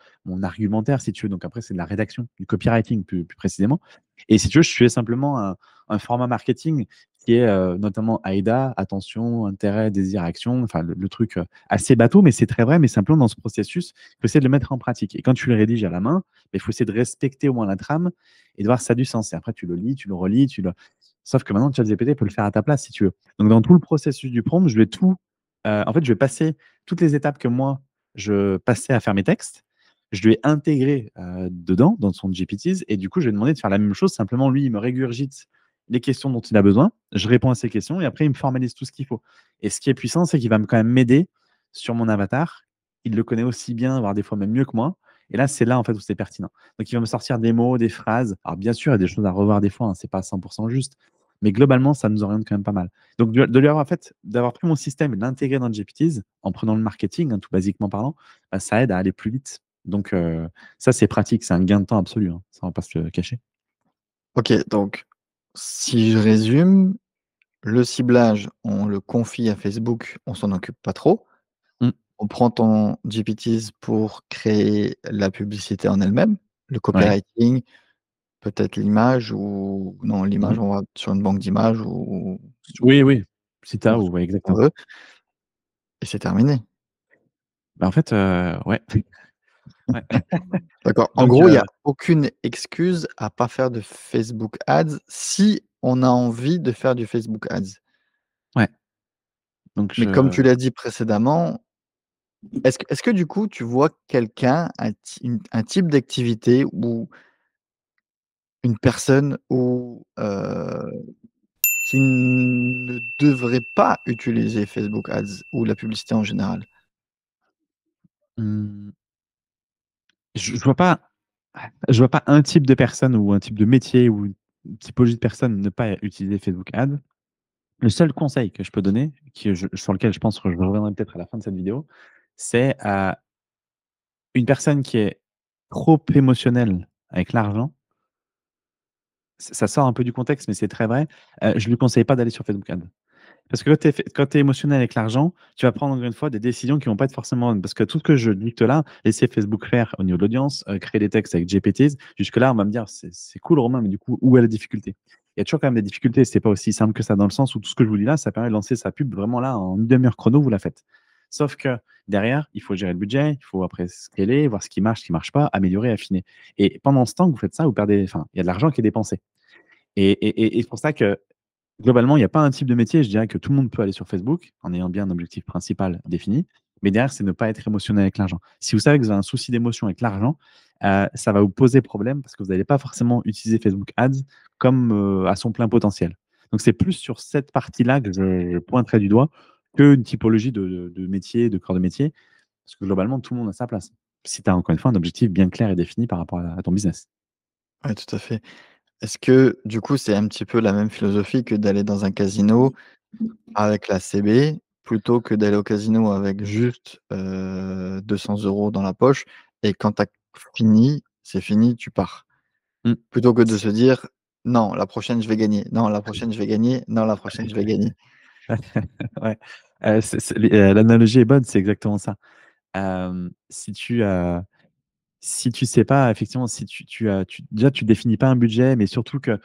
argumentaire, si tu veux. Donc après, c'est de la rédaction, du copywriting plus précisément et si tu veux, je suivais simplement un format marketing. qui est notamment AIDA, attention, intérêt, désir, action, enfin le truc assez bateau, mais c'est très vrai, mais simplement dans ce processus, il faut essayer de le mettre en pratique. Et quand tu le rédiges à la main, il faut essayer de respecter au moins la trame et de voir si ça a du sens. Et après, tu le lis, tu le relis, sauf que maintenant, ChatGPT peut le faire à ta place si tu veux. Donc, dans tout le processus du prompt, je vais en fait, je vais passer toutes les étapes que moi, je passais à faire mes textes. Je lui ai intégré dedans, dans son GPTs, et du coup, je lui ai demandé de faire la même chose. Simplement, lui, il me régurgite les questions dont il a besoin. Je réponds à ces questions et après, il me formalise tout ce qu'il faut. Et ce qui est puissant, c'est qu'il va quand même m'aider sur mon avatar. Il le connaît aussi bien, voire des fois même mieux que moi. Et là, c'est là en fait où c'est pertinent. Donc, il va me sortir des mots, des phrases. Alors, bien sûr, il y a des choses à revoir des fois, hein, c'est pas 100% juste. Mais globalement, ça nous oriente quand même pas mal. Donc, de lui avoir, en fait, d'avoir pris mon système et de l'intégrer dans GPTs en prenant le marketing, hein, tout basiquement parlant, bah, ça aide à aller plus vite. Donc, ça, c'est pratique. C'est un gain de temps absolu, hein. Ça, on va pas se le cacher. OK, donc si je résume, le ciblage, on le confie à Facebook, on s'en occupe pas trop. Mmh. On prend ton GPTs pour créer la publicité en elle-même, le Ouais. copywriting, peut-être l'image ou non, Mmh. l'image, on va sur une banque d'images ou Oui, oui. Si tu ou as, ce ouais, qu'on exactement. veut et c'est terminé. Bah, en fait, ouais. Ouais. D'accord. En Donc, gros, il y a aucune excuse à pas faire de Facebook Ads si on a envie de faire du Facebook Ads. ouais. Donc, Mais comme tu l'as dit précédemment, est-ce que du coup, tu vois quelqu'un, un type d'activité ou une personne qui ne devrait pas utiliser Facebook Ads ou la publicité en général? mmh, je vois pas un type de personne ou un type de métier ou une typologie de personne ne pas utiliser Facebook Ads. Le seul conseil que je peux donner, sur lequel je pense que je reviendrai peut-être à la fin de cette vidéo, c'est à une personne qui est trop émotionnelle avec l'argent. Ça sort un peu du contexte, mais c'est très vrai. Je lui conseille pas d'aller sur Facebook Ads. Parce que quand tu es émotionnel avec l'argent, tu vas prendre encore une fois des décisions qui vont pas être forcément bonnes. Parce que tout ce que je dicte là, laisser Facebook faire au niveau de l'audience, créer des textes avec GPTs, jusque-là, on va me dire: «C'est cool Romain, mais du coup, où est la difficulté?» Il y a toujours quand même des difficultés, c'est pas aussi simple que ça dans le sens où tout ce que je vous dis là, ça permet de lancer sa pub vraiment là en une demi heure chrono, vous la faites. Sauf que derrière, il faut gérer le budget, il faut après scaler, voir ce qui marche pas, améliorer, affiner. Et pendant ce temps que vous faites ça, vous perdez enfin, il y a de l'argent qui est dépensé. Et c'est pour ça que globalement, il y a pas un type de métier, je dirais que tout le monde peut aller sur Facebook en ayant bien un objectif principal défini, mais derrière, c'est ne pas être émotionnel avec l'argent. Si vous savez que vous avez un souci d'émotion avec l'argent, ça va vous poser problème parce que vous n'allez pas forcément utiliser Facebook Ads comme, à son plein potentiel. Donc c'est plus sur cette partie-là que je pointerai du doigt qu'une typologie de métier, de corps de métier, parce que globalement, tout le monde a sa place. Si tu as encore une fois un objectif bien clair et défini par rapport à ton business. Ouais, tout à fait. Est-ce que du coup, c'est un petit peu la même philosophie que d'aller dans un casino avec la CB, plutôt que d'aller au casino avec juste, 200 € dans la poche et quand tu as fini, c'est fini, tu pars? Mmh. Plutôt que de se dire: «Non, la prochaine je vais gagner. Non, la prochaine je vais gagner. Non, la prochaine je vais gagner». Ouais, l'analogie est bonne, c'est exactement ça. Si tu sais pas, effectivement, si déjà tu définis pas un budget, mais surtout que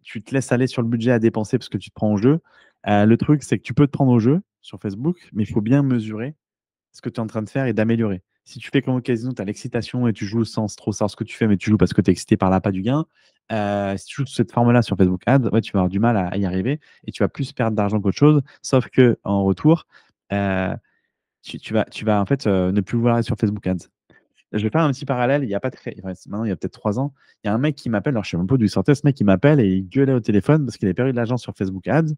tu te laisses aller sur le budget à dépenser parce que tu te prends au jeu. Le truc, c'est que tu peux te prendre au jeu sur Facebook, mais il faut bien mesurer ce que tu es en train de faire et d'améliorer. Si tu fais comme au casino, tu as l'excitation et tu joues sans trop savoir ce que tu fais, mais tu joues parce que tu es excité par l'appât du gain. Si tu joues sous cette forme-là sur Facebook Ads, ouais, tu vas avoir du mal à y arriver et tu vas plus perdre d'argent qu'autre chose. Sauf que en retour, heu, tu vas en fait, ne plus vouloir être sur Facebook Ads. Je vais faire un petit parallèle, il y a pas très enfin, maintenant il y a peut-être 3 ans, il y a un mec qui m'appelle, alors je sais même pas d'où il sortait ce mec, il m'appelle et il gueulait au téléphone parce qu'il avait perdu de l'argent sur Facebook Ads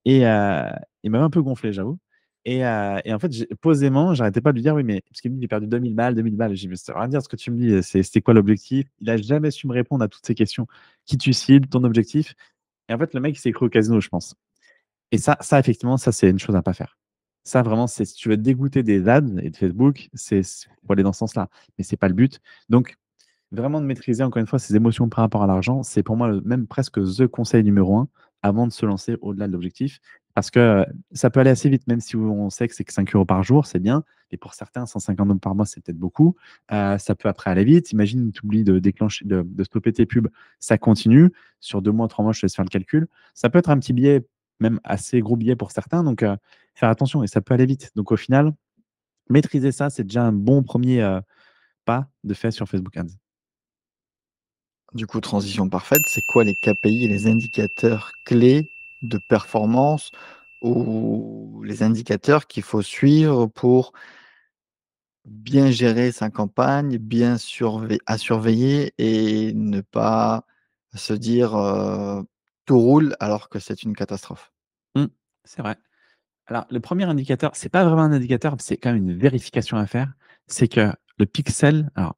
et il m'avait un peu gonflé, j'avoue et en fait, posément, j'arrêtais pas de lui dire: «Oui, mais» parce qu'il me dit: «J'ai perdu 2000 balles, 2000 balles». J'ai dit: «Mais ça veut rien dire ce que tu me dis, c'était quoi l'objectif?» Il a jamais su me répondre à toutes ces questions. Qui tu cibles, ton objectif et en fait, le mec, il s'est cru au casino, je pense. Et ça effectivement, ça, c'est une chose à pas faire. Ça vraiment, c'est si tu veux te dégoûter des ads et de Facebook, faut aller dans ce sens-là, mais c'est pas le but. Donc vraiment de maîtriser encore une fois ses émotions par rapport à l'argent, c'est pour moi même presque the conseil numéro un avant de se lancer au-delà de l'objectif. Parce que ça peut aller assez vite, même si on sait que c'est que 5 € par jour, c'est bien. Mais pour certains, 150 € par mois, c'est peut-être beaucoup. Ça peut après aller vite. Imagine, tu oublies de déclencher, de stopper tes pubs, ça continue. Sur 2 mois, 3 mois, je te laisse faire le calcul. Ça peut être un petit billet même assez gros billets pour certains. Donc, faire attention et ça peut aller vite. Donc, au final, maîtriser ça, c'est déjà un bon premier pas de fait sur Facebook Ads. Du coup, transition parfaite, c'est quoi les KPI et les indicateurs clés de performance ou les indicateurs qu'il faut suivre pour bien gérer sa campagne, bien surveiller et ne pas se dire, «Tout roule» alors que c'est une catastrophe? Mmh, c'est vrai. Alors, le premier indicateur, c'est pas vraiment un indicateur, c'est quand même une vérification à faire. C'est que le pixel, alors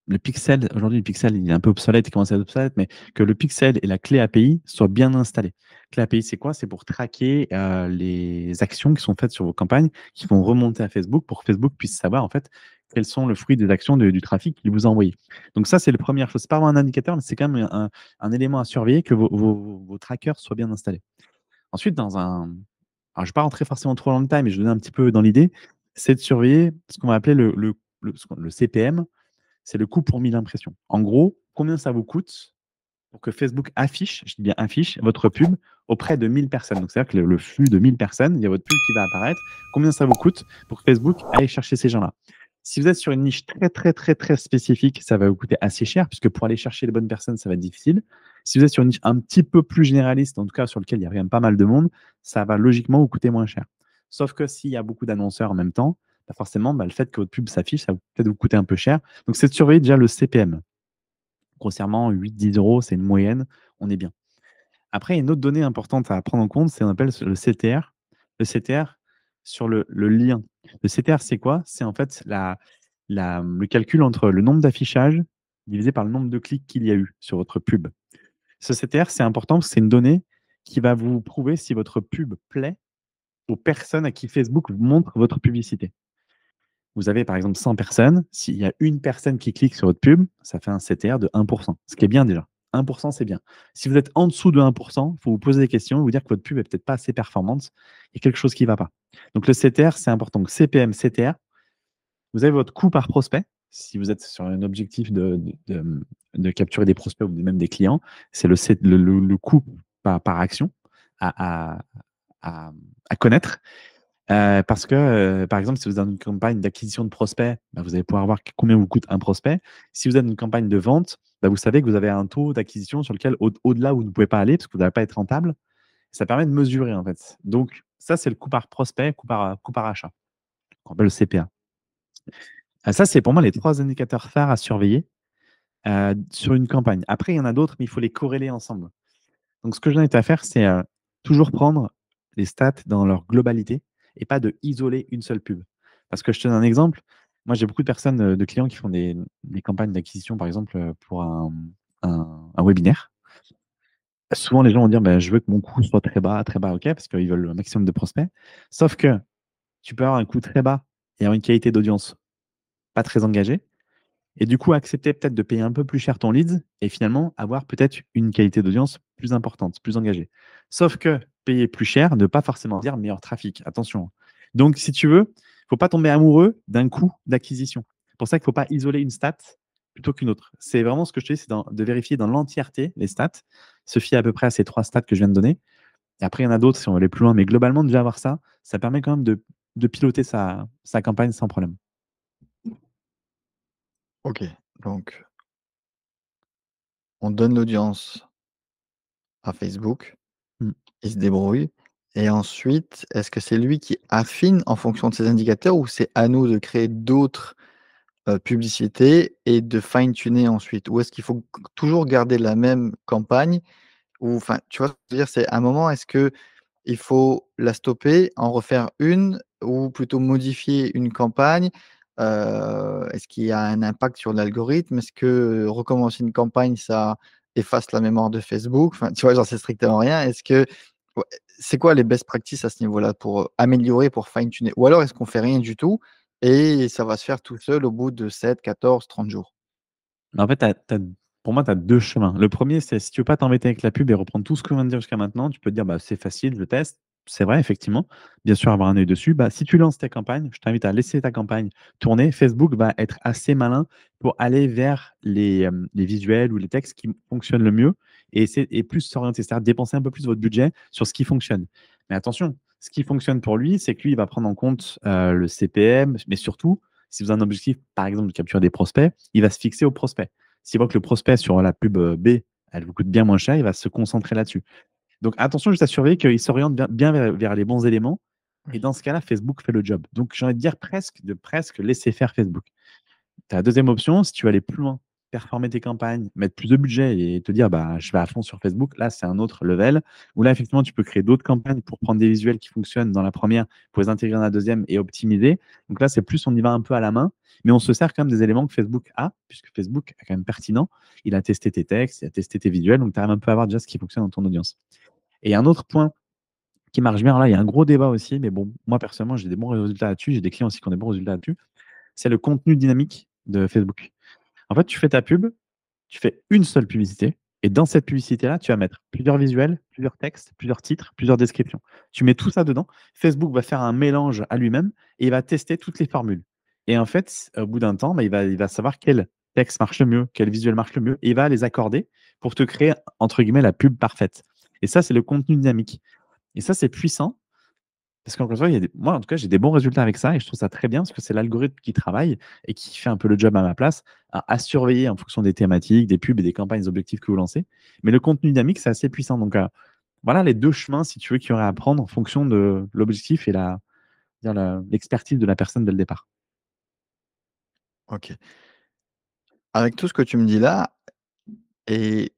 le pixel, aujourd'hui, le pixel, il est un peu obsolète, il commence à être obsolète, mais que le pixel et la clé API soient bien installés. Clé API, c'est quoi? C'est pour traquer les actions qui sont faites sur vos campagnes, qui vont remonter à Facebook pour que Facebook puisse savoir, en fait, quels sont le fruit des actions du trafic qu'il vous a envoyé. Donc ça, c'est la première chose. C'est pas vraiment un indicateur, mais c'est quand même un élément à surveiller que vos trackers soient bien installés. Ensuite, alors, je ne vais pas rentrer forcément trop dans le détail, mais je vais donner un petit peu dans l'idée, c'est de surveiller ce qu'on va appeler le CPM, c'est le coût pour 1000 impressions. En gros, combien ça vous coûte pour que Facebook affiche, je dis bien affiche, votre pub auprès de 1000 personnes. Donc, c'est-à-dire que le flux de 1000 personnes, il y a votre pub qui va apparaître. Combien ça vous coûte pour que Facebook aille chercher ces gens-là? Si vous êtes sur une niche très, très, très, très spécifique, ça va vous coûter assez cher, puisque pour aller chercher les bonnes personnes, ça va être difficile. Si vous êtes sur une niche un petit peu plus généraliste, en tout cas sur lequel il y a quand même pas mal de monde, ça va logiquement vous coûter moins cher. Sauf que s'il y a beaucoup d'annonceurs en même temps, bah forcément, bah, le fait que votre pub s'affiche, ça va peut-être vous coûter un peu cher. Donc, c'est de surveiller déjà le CPM. Grossièrement, 8-10 euros, c'est une moyenne, on est bien. Après, il y a une autre donnée importante à prendre en compte, c'est ce qu'on appelle le CTR. Le CTR sur le lien. Le CTR, c'est quoi? C'est en fait le calcul entre le nombre d'affichages divisé par le nombre de clics qu'il y a eu sur votre pub. Ce CTR, c'est important parce que c'est une donnée qui va vous prouver si votre pub plaît aux personnes à qui Facebook montre votre publicité. Vous avez par exemple 100 personnes, s'il y a une personne qui clique sur votre pub, ça fait un CTR de 1%, ce qui est bien déjà. 1%, c'est bien. Si vous êtes en dessous de 1%, il faut vous poser des questions, vous dire que votre pub est peut-être pas assez performante, il y a quelque chose qui ne va pas. Donc le CTR, c'est important. Donc CPM, CTR, vous avez votre coût par prospect. Si vous êtes sur un objectif de capturer des prospects ou même des clients, c'est le coût par action à, à, à, à connaître. Parce que, par exemple, si vous êtes dans une campagne d'acquisition de prospects, bah, vous allez pouvoir voir combien vous coûte un prospect. Si vous êtes dans une campagne de vente, bah, vous savez que vous avez un taux d'acquisition sur lequel, au-delà, vous ne pouvez pas aller parce que vous n'allez pas être rentable. Ça permet de mesurer, en fait. Donc, ça, c'est le coût par prospect, coût par achat, qu'on appelle le CPA. Ça, c'est pour moi les 3 indicateurs phares à surveiller sur une campagne. Après, il y en a d'autres, mais il faut les corréler ensemble. Donc, ce que je t'invite à faire, c'est toujours prendre les stats dans leur globalité et pas de isoler une seule pub. Parce que je te donne un exemple. Moi, j'ai beaucoup de personnes, de clients qui font des campagnes d'acquisition, par exemple, pour un webinaire. Souvent, les gens vont dire, ben, je veux que mon coût soit très bas, ok, parce qu'ils veulent un maximum de prospects. Sauf que tu peux avoir un coût très bas et avoir une qualité d'audience pas très engagée. Et du coup, accepter peut-être de payer un peu plus cher ton lead et finalement avoir peut-être une qualité d'audience plus importante, plus engagée. Sauf que payer plus cher ne veut pas forcément dire meilleur trafic. Attention. Donc, si tu veux, il ne faut pas tomber amoureux d'un coût d'acquisition. C'est pour ça qu'il ne faut pas isoler une stat plutôt qu'une autre. C'est vraiment ce que je te dis, c'est de vérifier dans l'entièreté les stats, se fier à peu près à ces 3 stats que je viens de donner. Et après, il y en a d'autres si on veut aller plus loin, mais globalement, déjà avoir ça, ça permet quand même de piloter sa campagne sans problème. OK, donc on donne l'audience à Facebook, Mm. il se débrouille et ensuite, est-ce que c'est lui qui affine en fonction de ces indicateurs ou c'est à nous de créer d'autres, publicités et de fine tuner ensuite? Ou est-ce qu'il faut toujours garder la même campagne? Ou enfin, tu vois ce que je veux dire? C'est à un moment, est-ce que il faut la stopper, en refaire une ou plutôt modifier une campagne? Est-ce qu'il y a un impact sur l'algorithme? Est-ce que, recommencer une campagne, ça efface la mémoire de Facebook? Enfin, tu vois, j'en sais strictement rien. Est-ce que ouais, c'est quoi les best practices à ce niveau-là pour, améliorer, pour fine tuner? Ou alors est-ce qu'on fait rien du tout et ça va se faire tout seul au bout de 7, 14, 30 jours? En fait, pour moi, tu as 2 chemins. Le premier, c'est si tu veux pas t'embêter avec la pub et reprendre tout ce que je viens de dire jusqu'à maintenant, tu peux te dire: «Bah, c'est facile, je teste». C'est vrai, effectivement. Bien sûr, avoir un œil dessus. Bah, si tu lances ta campagne, je t'invite à laisser ta campagne tourner. Facebook va être assez malin pour aller vers les visuels ou les textes qui fonctionnent le mieux et plus s'orienter, c'est-à-dire dépenser un peu plus votre budget sur ce qui fonctionne. Mais attention, ce qui fonctionne pour lui, c'est que lui, il va prendre en compte le CPM, mais surtout, si vous avez un objectif, par exemple, de capturer des prospects, il va se fixer au prospect. S'il voit que le prospect sur la pub B, elle vous coûte bien moins cher, il va se concentrer là-dessus. Donc attention juste à surveiller qu'il s'oriente bien vers les bons éléments. Et Oui. dans ce cas-là, Facebook fait le job. Donc j'ai envie de dire presque laisser faire Facebook. Tu as la deuxième option, si tu veux aller plus loin, performer tes campagnes, mettre plus de budget et te dire bah, je vais à fond sur Facebook, là c'est un autre level. Où là, effectivement, tu peux créer d'autres campagnes pour prendre des visuels qui fonctionnent dans la première, pour les intégrer dans la deuxième et optimiser. Donc là, c'est plus on y va un peu à la main, mais on se sert quand même des éléments que Facebook a, puisque Facebook est quand même pertinent. Il a testé tes textes, il a testé tes visuels, donc tu arrives un peu à voir déjà ce qui fonctionne dans ton audience. Et un autre point qui marche bien, alors là, il y a un gros débat aussi, mais bon, moi personnellement, j'ai des bons résultats là-dessus, j'ai des clients aussi qui ont des bons résultats là-dessus, c'est le contenu dynamique de Facebook. En fait, tu fais ta pub, tu fais une seule publicité, et dans cette publicité-là, tu vas mettre plusieurs visuels, plusieurs textes, plusieurs titres, plusieurs descriptions. Tu mets tout ça dedans. Facebook va faire un mélange à lui-même et il va tester toutes les formules. Et en fait, au bout d'un temps, bah, il va savoir quel texte marche le mieux, quel visuel marche le mieux, et il va les accorder pour te créer, entre guillemets, la pub parfaite. Et ça, c'est le contenu dynamique. Et ça, c'est puissant parce qu'encore une fois, moi, en tout cas, j'ai des bons résultats avec ça et je trouve ça très bien parce que c'est l'algorithme qui travaille et qui fait un peu le job à ma place à surveiller en fonction des thématiques, des pubs et des campagnes, des objectifs que vous lancez. Mais le contenu dynamique, c'est assez puissant. Donc, voilà les deux chemins, si tu veux, qu'il y aurait à prendre en fonction de l'objectif et l'expertise de la personne dès le départ. OK. Avec tout ce que tu me dis là, et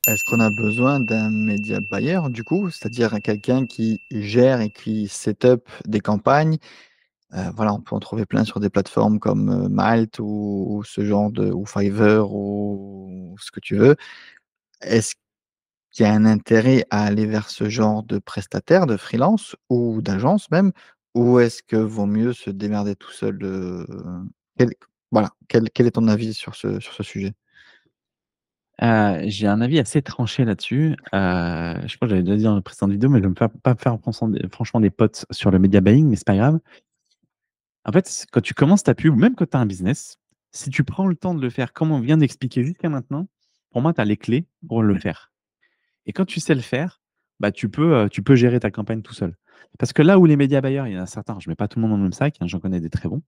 est-ce qu'on a besoin d'un média buyer du coup? C'est-à-dire quelqu'un qui gère et qui set up des campagnes? Voilà, on peut en trouver plein sur des plateformes comme, Malte ou ce genre de ou Fiverr ou ce que tu veux. Est-ce qu'il y a un intérêt à aller vers ce genre de prestataire, de freelance ou d'agence même? Ou est-ce que vaut mieux se démerder tout seul, quel voilà, quel est ton avis sur ce sujet? J'ai un avis assez tranché là-dessus. Je crois que j'avais déjà dit dans la précédente vidéo, mais je ne veux pas faire franchement des potes sur le media buying, mais c'est pas grave. En fait, quand tu commences ta pub ou même quand tu as un business, si tu prends le temps de le faire comme on vient d'expliquer jusqu'à maintenant, pour moi, tu as les clés pour le faire. Et quand tu sais le faire, bah, tu peux gérer ta campagne tout seul. Parce que là où les médias buyers, il y en a certains, je ne mets pas tout le monde dans le même sac, hein, j'en connais des très bons.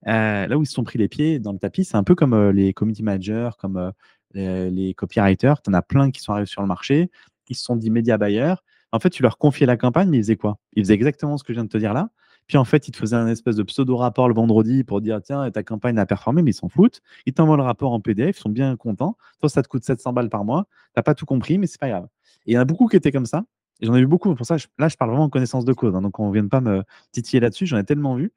Là où ils se sont pris les pieds dans le tapis, c'est un peu comme les community managers, comme les copywriters. Tu en as plein qui sont arrivés sur le marché, qui se sont dit média buyers. En fait, tu leur confiais la campagne, mais ils faisaient quoi? Ils faisaient exactement ce que je viens de te dire là. Puis en fait, ils te faisaient un espèce de pseudo-rapport le vendredi pour dire tiens, ta campagne a performé, mais ils s'en foutent. Ils t'envoient le rapport en PDF, ils sont bien contents. Toi, ça te coûte 700 balles par mois. Tu n'as pas tout compris, mais c'est pas grave. Et il y en a beaucoup qui étaient comme ça. Et j'en ai vu beaucoup. Pour ça, là, je parle vraiment en connaissance de cause, hein, donc on ne vient pas me titiller là-dessus. J'en ai tellement vu.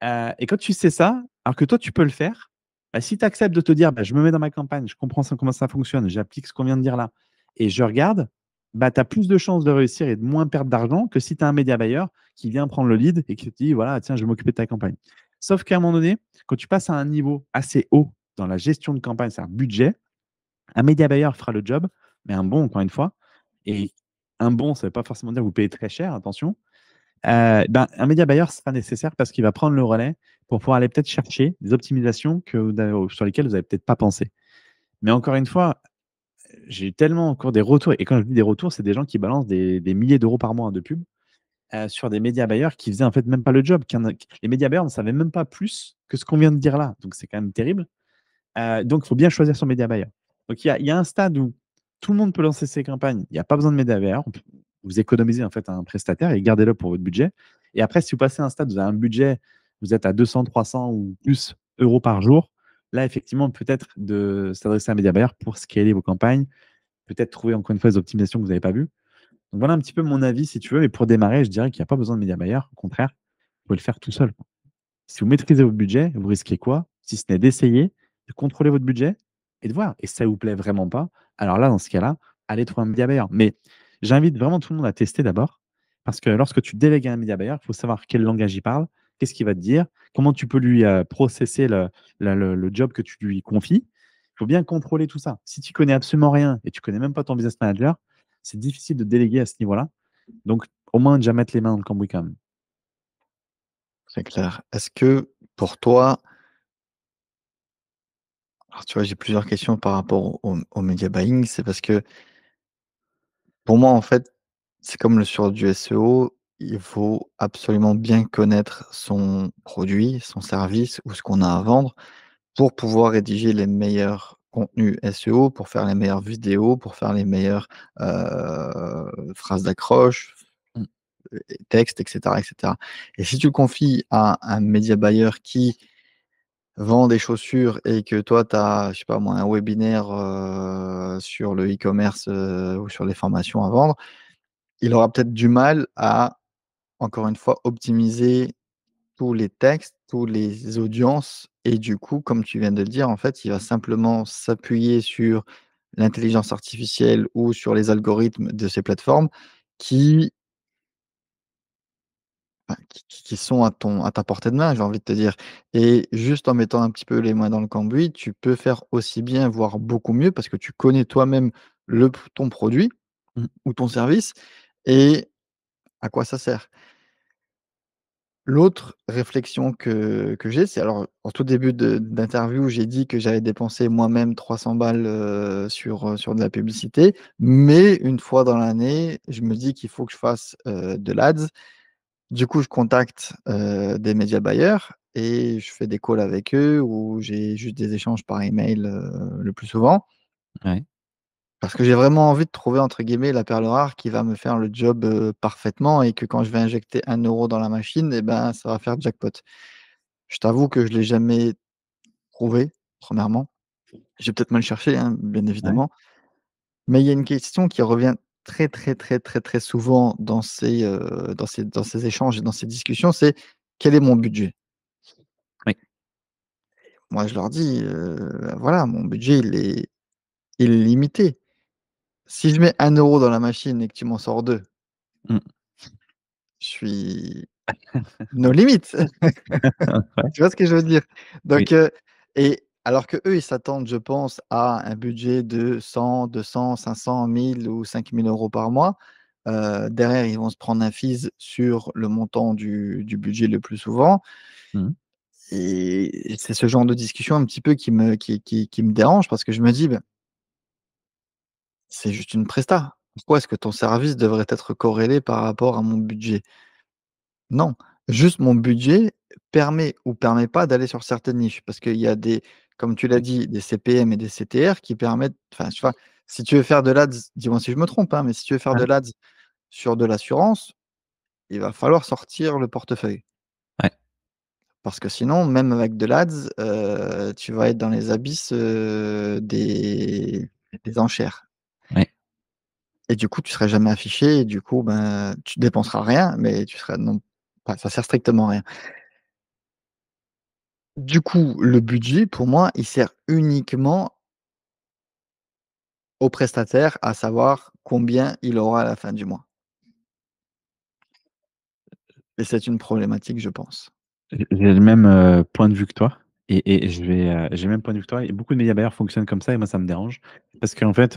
Et quand tu sais ça, alors que toi, tu peux le faire, bah, si tu acceptes de te dire, bah, je me mets dans ma campagne, je comprends comment ça fonctionne, j'applique ce qu'on vient de dire là, et je regarde, bah, tu as plus de chances de réussir et de moins perdre d'argent que si tu as un média buyer qui vient prendre le lead et qui te dit, voilà, tiens, je vais m'occuper de ta campagne. Sauf qu'à un moment donné, quand tu passes à un niveau assez haut dans la gestion de campagne, c'est-à-dire budget, un média buyer fera le job, mais un bon, encore une fois, et un bon, ça ne veut pas forcément dire que vous payez très cher, attention, ben, un média buyer sera nécessaire parce qu'il va prendre le relais pour pouvoir aller peut-être chercher des optimisations sur lesquelles vous n'avez peut-être pas pensé. Mais encore une fois, j'ai eu tellement encore des retours, et quand je dis des retours, c'est des gens qui balancent des milliers d'euros par mois de pub sur des médias buyers qui faisaient en fait même pas le job. Les médias buyers ne savaient même pas plus que ce qu'on vient de dire là. Donc c'est quand même terrible. Donc, il faut bien choisir son média buyer. Donc, il y a un stade où tout le monde peut lancer ses campagnes. Il n'y a pas besoin de média buyer. Vous économisez en fait un prestataire et gardez-le pour votre budget. Et après, si vous passez à un stade, vous avez un budget, vous êtes à 200, 300 ou plus euros par jour. Là, effectivement, peut-être de s'adresser à un média buyer pour scaler vos campagnes, peut-être trouver encore une fois des optimisations que vous n'avez pas vues. Donc, voilà un petit peu mon avis, si tu veux. Mais pour démarrer, je dirais qu'il n'y a pas besoin de média buyer. Au contraire, vous pouvez le faire tout seul. Si vous maîtrisez votre budget, vous risquez quoi? Si ce n'est d'essayer, de contrôler votre budget et de voir. Et si ça ne vous plaît vraiment pas, alors là, dans ce cas-là, allez trouver un média buyer. Mais j'invite vraiment tout le monde à tester d'abord, parce que lorsque tu délègues à un média buyer, il faut savoir quel langage il parle, qu'est-ce qu'il va te dire, comment tu peux lui processer le job que tu lui confies. Il faut bien contrôler tout ça. Si tu connais absolument rien et tu connais même pas ton business manager, c'est difficile de déléguer à ce niveau-là. Donc, au moins, déjà mettre les mains dans le cambouis quand même. C'est clair. Est-ce que pour toi alors tu vois, j'ai plusieurs questions par rapport au media buying. C'est parce que pour moi, en fait, c'est comme sur du SEO. il faut absolument bien connaître son produit, son service ou ce qu'on a à vendre pour pouvoir rédiger les meilleurs contenus SEO, pour faire les meilleures vidéos, pour faire les meilleures, phrases d'accroche, Mmh. textes et cetera et cetera. Et si tu le confies à un média buyer qui vend des chaussures et que toi tu as, je sais pas moi, un webinaire, sur le e-commerce, ou sur les formations à vendre, il aura peut-être du mal à, encore une fois, optimiser tous les textes, tous les audiences et du coup, comme tu viens de le dire, en fait, il va simplement s'appuyer sur l'intelligence artificielle ou sur les algorithmes de ces plateformes qui, bah, qui sont à ta portée de main, j'ai envie de te dire et juste en mettant un petit peu les mains dans le cambouis, tu peux faire aussi bien, voire beaucoup mieux parce que tu connais toi-même ton produit Mmh. ou ton service et à quoi ça sert. L'autre réflexion que j'ai, c'est alors en tout début d'interview, j'ai dit que j'avais dépensé moi-même 300 balles, sur de la publicité, mais une fois dans l'année, je me dis qu'il faut que je fasse, de l'Ads. Du coup, je contacte, des médias buyers et je fais des calls avec eux ou j'ai juste des échanges par email, le plus souvent. Ouais. Parce que j'ai vraiment envie de trouver entre guillemets «la perle rare» qui va me faire le job, parfaitement et que quand je vais injecter 1 € dans la machine et ben, ça va faire jackpot. Je t'avoue que je l'ai jamais trouvé, premièrement. J'ai peut-être mal cherché, hein, bien Ouais. évidemment. Mais il y a une question qui revient très, très, très, très, très souvent dans ces échanges et dans ces discussions, c'est: «Quel est mon budget?» Oui. Moi, je leur dis, voilà, mon budget, il est limité. Si je mets 1 € dans la machine et que tu m'en sors 2, Mmh. je suis no limit. Ouais. Tu vois ce que je veux dire? Oui. Donc et alors qu'eux, ils s'attendent, je pense, à un budget de 100, 200, 500, 1 000 ou 5 000 € par mois. Derrière, ils vont se prendre un fees sur le montant du budget le plus souvent Mmh. et c'est ce genre de discussion un petit peu qui me dérange parce que je me dis: «Bah, c'est juste une presta. Pourquoi est-ce que ton service devrait être corrélé par rapport à mon budget?» Non, juste mon budget permet ou permet pas d'aller sur certaines niches. Parce qu'il y a des comme tu l'as Oui. dit, des CPM et des CTR qui permettent enfin, tu vois? Si tu veux faire de l'Ads, dis-moi si je me trompe, hein, mais si tu veux faire Ouais. de l'Ads sur de l'assurance, il va falloir sortir le portefeuille. Ouais. Parce que sinon, même avec de l'Ads, tu vas être dans les abysses, des enchères Ouais. et du coup, tu seras jamais affiché et du coup, ben, tu dépenseras rien, mais tu seras non enfin, ça sert strictement à rien. Du coup, le budget pour moi, il sert uniquement au prestataire à savoir combien il aura à la fin du mois et c'est une problématique, je pense. J'ai le même, point de vue que toi et j'ai le même point de vue que toi et beaucoup de médias bailleurs fonctionnent comme ça et moi ça me dérange parce qu'en fait,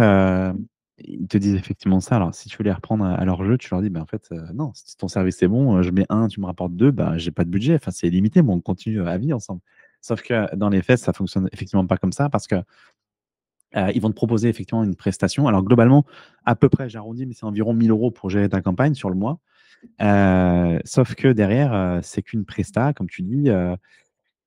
ils te disent effectivement ça. Alors si tu veux les reprendre à leur jeu, tu leur dis: «Bah, en fait, non, si ton service est bon, je mets un, tu me rapportes 2, bah, j'ai pas de budget, enfin c'est limité, bon on continue à vie ensemble». Sauf que dans les faits, ça fonctionne effectivement pas comme ça parce que, ils vont te proposer effectivement une prestation. Alors globalement, à peu près, j'arrondis, mais c'est environ 1 000 € pour gérer ta campagne sur le mois. Sauf que derrière, c'est qu'une presta, comme tu dis,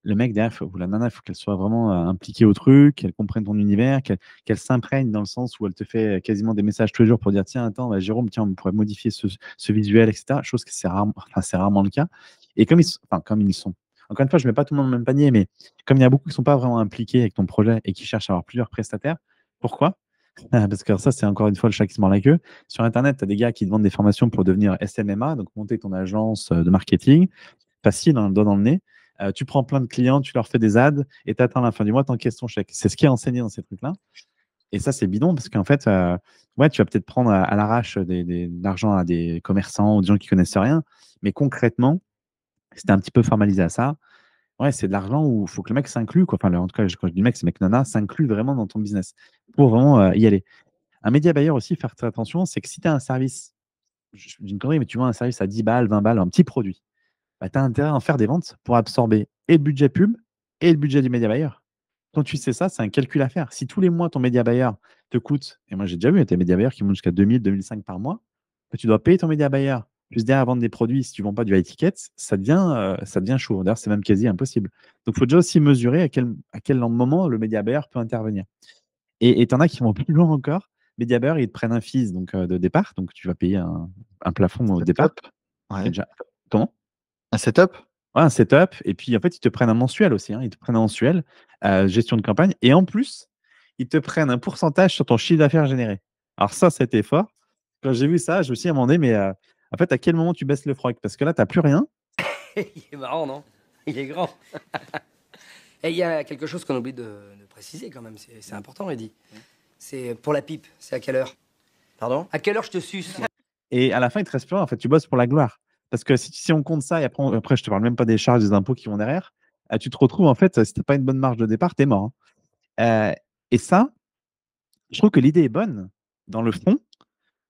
le mec derrière faut ou la nana, il faut qu'elle soit vraiment, impliquée au truc, qu'elle comprenne ton univers, qu'elle s'imprègne dans le sens où elle te fait quasiment des messages tous les jours pour dire: «Tiens, attends, bah, Jérôme, tiens, on pourrait modifier ce visuel» et cetera. Chose que c'est rarement le cas et comme ils sont encore une fois, je mets pas tout le monde dans le même panier, mais comme il y a beaucoup qui sont pas vraiment impliqués avec ton projet et qui cherchent à avoir plusieurs prestataires. Pourquoi? Parce que ça, c'est encore une fois le chat qui se mord la queue. Sur internet, tu as des gars qui te vendent des formations pour devenir SMMA, donc monter ton agence, de marketing. Facile, hein, le doigt dans le nez. Tu prends plein de clients, tu leur fais des ads et tu atteins la fin du mois, tu encaisses ton chèque. C'est ce qui est enseigné dans ces trucs-là et ça, c'est bidon parce qu'en fait, ouais, tu vas peut-être prendre à l'arrache de l'argent à des commerçants ou des gens qui connaissent rien, mais concrètement, si tu un petit peu formalisé à ça, ouais, c'est de l'argent où il faut que le mec s'inclue, quoi. Enfin, en tout cas, quand je dis mec, c'est mec nana, s'inclue vraiment dans ton business pour vraiment, y aller. Un média buyer aussi, faire très attention, c'est que si tu as un service, je dis une connerie, mais tu vends un service à 10 balles, 20 balles, un petit produit, bah, tu as intérêt à en faire des ventes pour absorber et le budget pub et le budget du média buyer. Quand tu sais ça, c'est un calcul à faire. Si tous les mois, ton média buyer te coûte, et moi j'ai déjà vu des média buyers qui montent jusqu'à 2 000, 2 500 par mois, que tu dois payer ton média buyer plus derrière vendre des produits, si tu ne vends pas du high ticket, ça devient chaud. D'ailleurs, c'est même quasi impossible. Donc, il faut déjà aussi mesurer à quel moment le média buyer peut intervenir. Et tu en as qui vont plus loin encore. Média buyer, ils te prennent un fees donc, de départ. Donc, tu vas payer un plafond au départ. Setup? Qui est Ouais. déjà... Comment? Un setup? Ouais, un setup. Et puis, en fait, ils te prennent un mensuel aussi, hein. Ils te prennent un mensuel, gestion de campagne. Et en plus, ils te prennent un pourcentage sur ton chiffre d'affaires généré. Alors ça, c'était fort. Quand j'ai vu ça, je me suis demandé, mais en fait, à quel moment tu baisses le froc? Parce que là, tu n'as plus rien. Il est marrant, non? Il est grand. Et il y a quelque chose qu'on oublie de préciser quand même. C'est important, Eddy. C'est pour la pipe. C'est à quelle heure? Pardon? À quelle heure je te suce? Et à la fin, il te reste plus rien. En fait, tu bosses pour la gloire. Parce que si on compte ça, et après, je te parle même pas des charges, des impôts qui vont derrière, tu te retrouves, en fait, si tu n'as pas une bonne marge de départ, tu es mort, hein. Et ça, je trouve que l'idée est bonne dans le fond,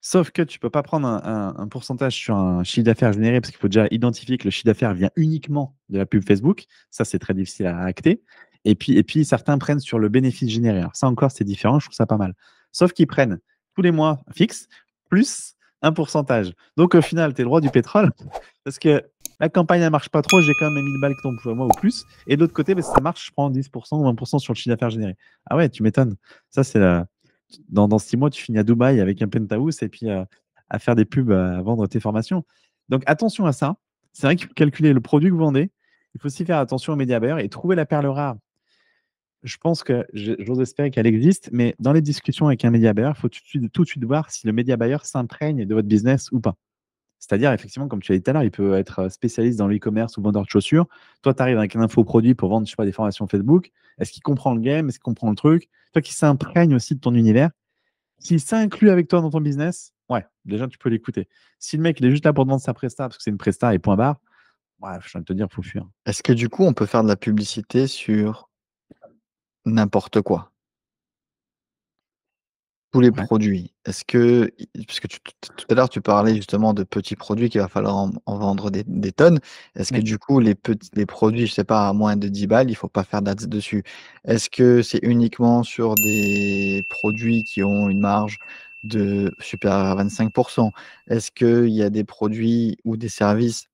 sauf que tu peux pas prendre un pourcentage sur un chiffre d'affaires généré parce qu'il faut déjà identifier que le chiffre d'affaires vient uniquement de la pub Facebook. Ça, c'est très difficile à acter. Et puis, certains prennent sur le bénéfice généré. Alors ça encore, c'est différent. Je trouve ça pas mal. Sauf qu'ils prennent tous les mois fixe plus un pourcentage. Donc au final, tu es le roi du pétrole parce que la campagne, elle marche pas trop. J'ai quand même 1000 balles que ton moi ou plus. Et de l'autre côté, ça marche. Je prends 10% ou 20% sur le chiffre d'affaires généré. Ah ouais, tu m'étonnes. Ça, c'est dans 6 mois, tu finis à Dubaï avec un penthouse et puis à faire des pubs, à vendre tes formations. Donc attention à ça. C'est vrai qu'il faut calculer le produit que vous vendez. Il faut aussi faire attention aux médias buyers et trouver la perle rare. Je pense que j'ose espérer qu'elle existe, mais dans les discussions avec un média buyer, il faut tout de suite voir si le média buyer s'imprègne de votre business ou pas. C'est-à-dire, effectivement, comme tu as dit tout à l'heure, il peut être spécialiste dans l'e-commerce ou vendeur de chaussures. Toi, tu arrives avec un infoproduit pour vendre, je sais pas, des formations Facebook. Est-ce qu'il comprend le game? Est-ce qu'il comprend le truc? Toi qui s'imprègne aussi de ton univers. S'il s'inclut avec toi dans ton business, ouais, déjà, tu peux l'écouter. Si le mec, il est juste là pour te vendre sa presta, parce que c'est une presta et point barre, ouais, je viens de te dire, il faut fuir. Est-ce que du coup, on peut faire de la publicité sur n'importe quoi? Tous les Ouais. produits. Est-ce que parce que tout à l'heure, tu parlais justement de petits produits qu'il va falloir en vendre des tonnes. Est-ce que Mais du coup, les produits, je sais pas, à moins de 10 balles, il faut pas faire d'ads dessus? Est-ce que c'est uniquement sur des produits qui ont une marge de supérieure à 25? Est-ce qu'il y a des produits ou des services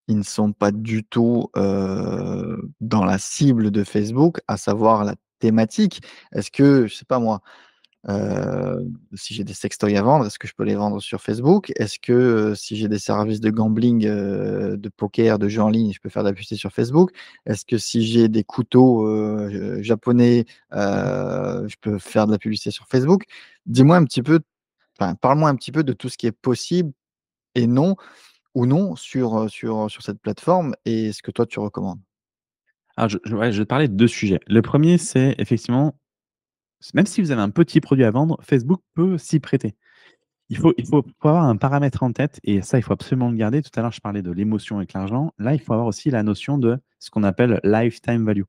qui ne sont pas du tout, dans la cible de Facebook, à savoir la thématique? Est-ce que, je sais pas moi, si j'ai des sextoys à vendre, est-ce que je peux les vendre sur Facebook? Est-ce que, si j'ai des services de gambling, de poker, de jeux en ligne, je peux faire de la publicité sur Facebook? Est-ce que si j'ai des couteaux, japonais, je peux faire de la publicité sur Facebook? Dis-moi un petit peu, enfin, parle-moi un petit peu de tout ce qui est possible et non ou non sur cette plateforme et ce que toi tu recommandes. alors, ouais, je vais te parler de 2 sujets. Le premier, c'est effectivement, même si vous avez un petit produit à vendre, Facebook peut s'y prêter. Il faut avoir un paramètre en tête et ça, il faut absolument le garder. Tout à l'heure, je parlais de l'émotion avec l'argent. Là, il faut avoir aussi la notion de ce qu'on appelle lifetime value.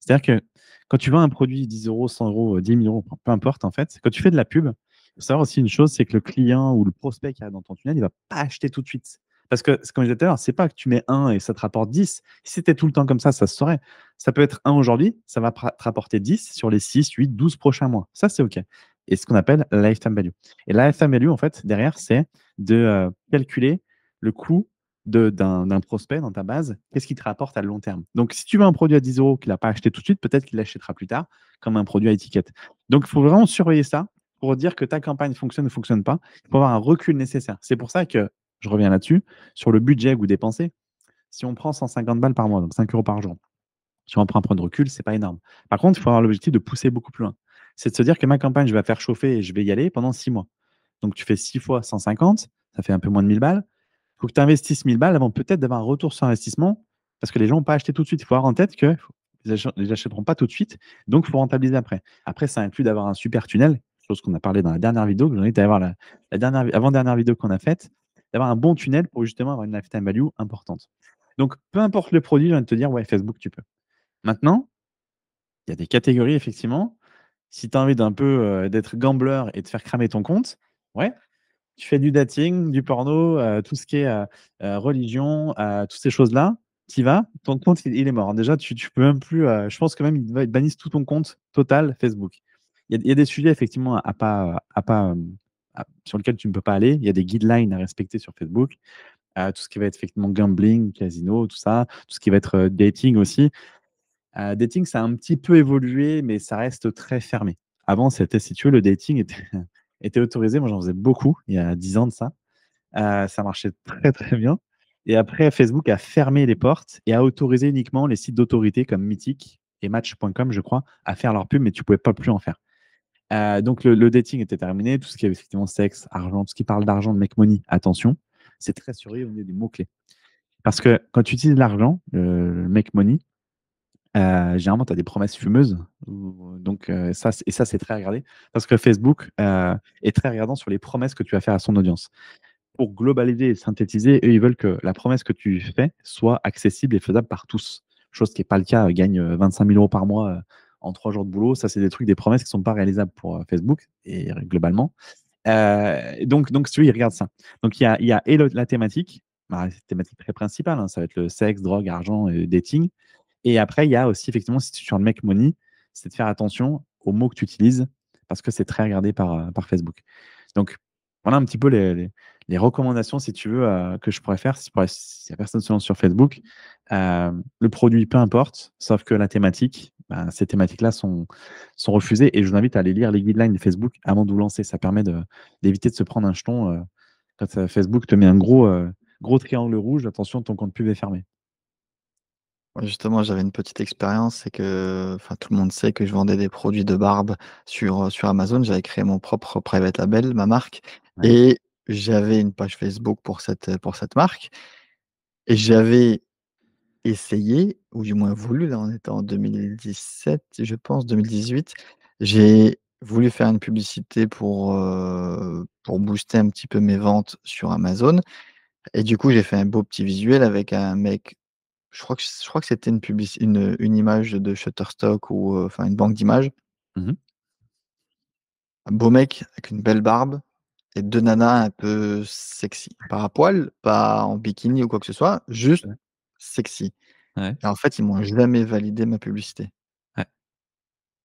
C'est-à-dire que quand tu vends un produit 10 euros, 100 euros, 10 000 euros, peu importe en fait, quand tu fais de la pub, il faut savoir aussi une chose, c'est que le client ou le prospect qui est dans ton tunnel, il ne va pas acheter tout de suite. Parce que, comme je disais tout à l'heure, c'est pas que tu mets un et ça te rapporte 10. Si c'était tout le temps comme ça se saurait. Ça peut être un aujourd'hui, ça va te rapporter 10 sur les 6, 8, 12 prochains mois. Ça, c'est OK. Et ce qu'on appelle lifetime value. Et la lifetime value, en fait, derrière, c'est de calculer le coût d'un prospect dans ta base, qu'est-ce qui te rapporte à long terme. Donc, si tu veux un produit à 10 euros qu'il n'a pas acheté tout de suite, peut-être qu'il l'achètera plus tard, comme un produit à étiquette. Donc, il faut vraiment surveiller ça pour dire que ta campagne fonctionne ou ne fonctionne pas. Il faut avoir un recul nécessaire. C'est pour ça que, je reviens là-dessus, sur le budget que vous dépensez, si on prend 150 balles par mois, donc 5 euros par jour, si on prend un point de recul, c'est pas énorme. Par contre, il faut avoir l'objectif de pousser beaucoup plus loin. C'est de se dire que ma campagne, je vais la faire chauffer et je vais y aller pendant 6 mois. Donc, tu fais 6 fois 150, ça fait un peu moins de 1000 balles. Il faut que tu investisses 1000 balles avant peut-être d'avoir un retour sur investissement parce que les gens n'ont pas acheté tout de suite. Il faut avoir en tête qu'ils ne les achèteront pas tout de suite. Donc, il faut rentabiliser après. Après, ça inclut d'avoir un super tunnel, chose qu'on a parlé dans la dernière vidéo, que j'en ai d'avoir la dernière, avant-dernière vidéo qu'on a faite, d'avoir un bon tunnel pour justement avoir une lifetime value importante. Donc, peu importe le produit, j'ai envie de te dire, ouais, Facebook, tu peux. Maintenant, il y a des catégories, effectivement. Si tu as envie d'un peu d'être gambler et de faire cramer ton compte, ouais, tu fais du dating, du porno, tout ce qui est religion, toutes ces choses-là, tu y vas, ton compte, il est mort. Déjà, tu peux même plus. Je pense que même ils bannissent tout ton compte total Facebook. Il y a des sujets effectivement à pas sur lequel tu ne peux pas aller. Il y a des guidelines à respecter sur Facebook. Tout ce qui va être effectivement gambling, casino, tout ça, tout ce qui va être dating aussi. Dating, ça a un petit peu évolué, mais ça reste très fermé. Avant, c'était, si tu veux, le dating était, était autorisé. Moi, j'en faisais beaucoup il y a 10 ans de ça. Ça marchait très, très bien. Et après, Facebook a fermé les portes et a autorisé uniquement les sites d'autorité comme Mythic et Match.com, je crois, à faire leur pub, mais tu ne pouvais pas plus en faire. Donc, le dating était terminé. Tout ce qui est effectivement sexe, argent, tout ce qui parle d'argent, de make money, attention, c'est très surveillé au niveau des mots-clés. Parce que quand tu utilises l'argent, le make money, généralement, tu as des promesses fumeuses. Donc, ça, c'est très regardé. Parce que Facebook est très regardant sur les promesses que tu vas faire à son audience. Pour globaliser et synthétiser, eux, ils veulent que la promesse que tu fais soit accessible et faisable par tous. Chose qui n'est pas le cas. Gagne 25 000 € par mois en 3 jours de boulot. Ça, c'est des trucs, des promesses qui ne sont pas réalisables pour Facebook et globalement. Donc, si tu veux, ils regardent ça. Donc, il y a et la thématique, c'est une thématique très principale. Hein, ça va être le sexe, drogue, argent, dating. Et après, il y a aussi, effectivement, si tu es sur le make money, c'est de faire attention aux mots que tu utilises parce que c'est très regardé par Facebook. Donc, voilà un petit peu les recommandations, si tu veux, que je pourrais faire si la personne se lance sur Facebook. Le produit, peu importe, sauf que la thématique, ces thématiques-là sont refusées. Et je vous invite à aller lire les guidelines de Facebook avant de vous lancer. Ça permet d'éviter de se prendre un jeton quand Facebook te met un gros triangle rouge. Attention, ton compte pub est fermé. Ouais, justement, j'avais une petite expérience, c'est que, enfin, tout le monde sait que je vendais des produits de barbe sur Amazon. J'avais créé mon propre private label, ma marque, Ouais. et j'avais une page Facebook pour cette marque, et j'avais essayé, ou du moins voulu, là, on était en 2017, je pense, 2018. J'ai voulu faire une publicité pour booster un petit peu mes ventes sur Amazon, et du coup, j'ai fait un beau petit visuel avec un mec. Je crois que c'était une image de Shutterstock ou, enfin une banque d'images. Mhm. Un beau mec avec une belle barbe et 2 nanas un peu sexy. Pas à poil, pas en bikini ou quoi que ce soit, juste Ouais. sexy, Ouais. et en fait, ils m'ont jamais validé ma publicité, Ouais.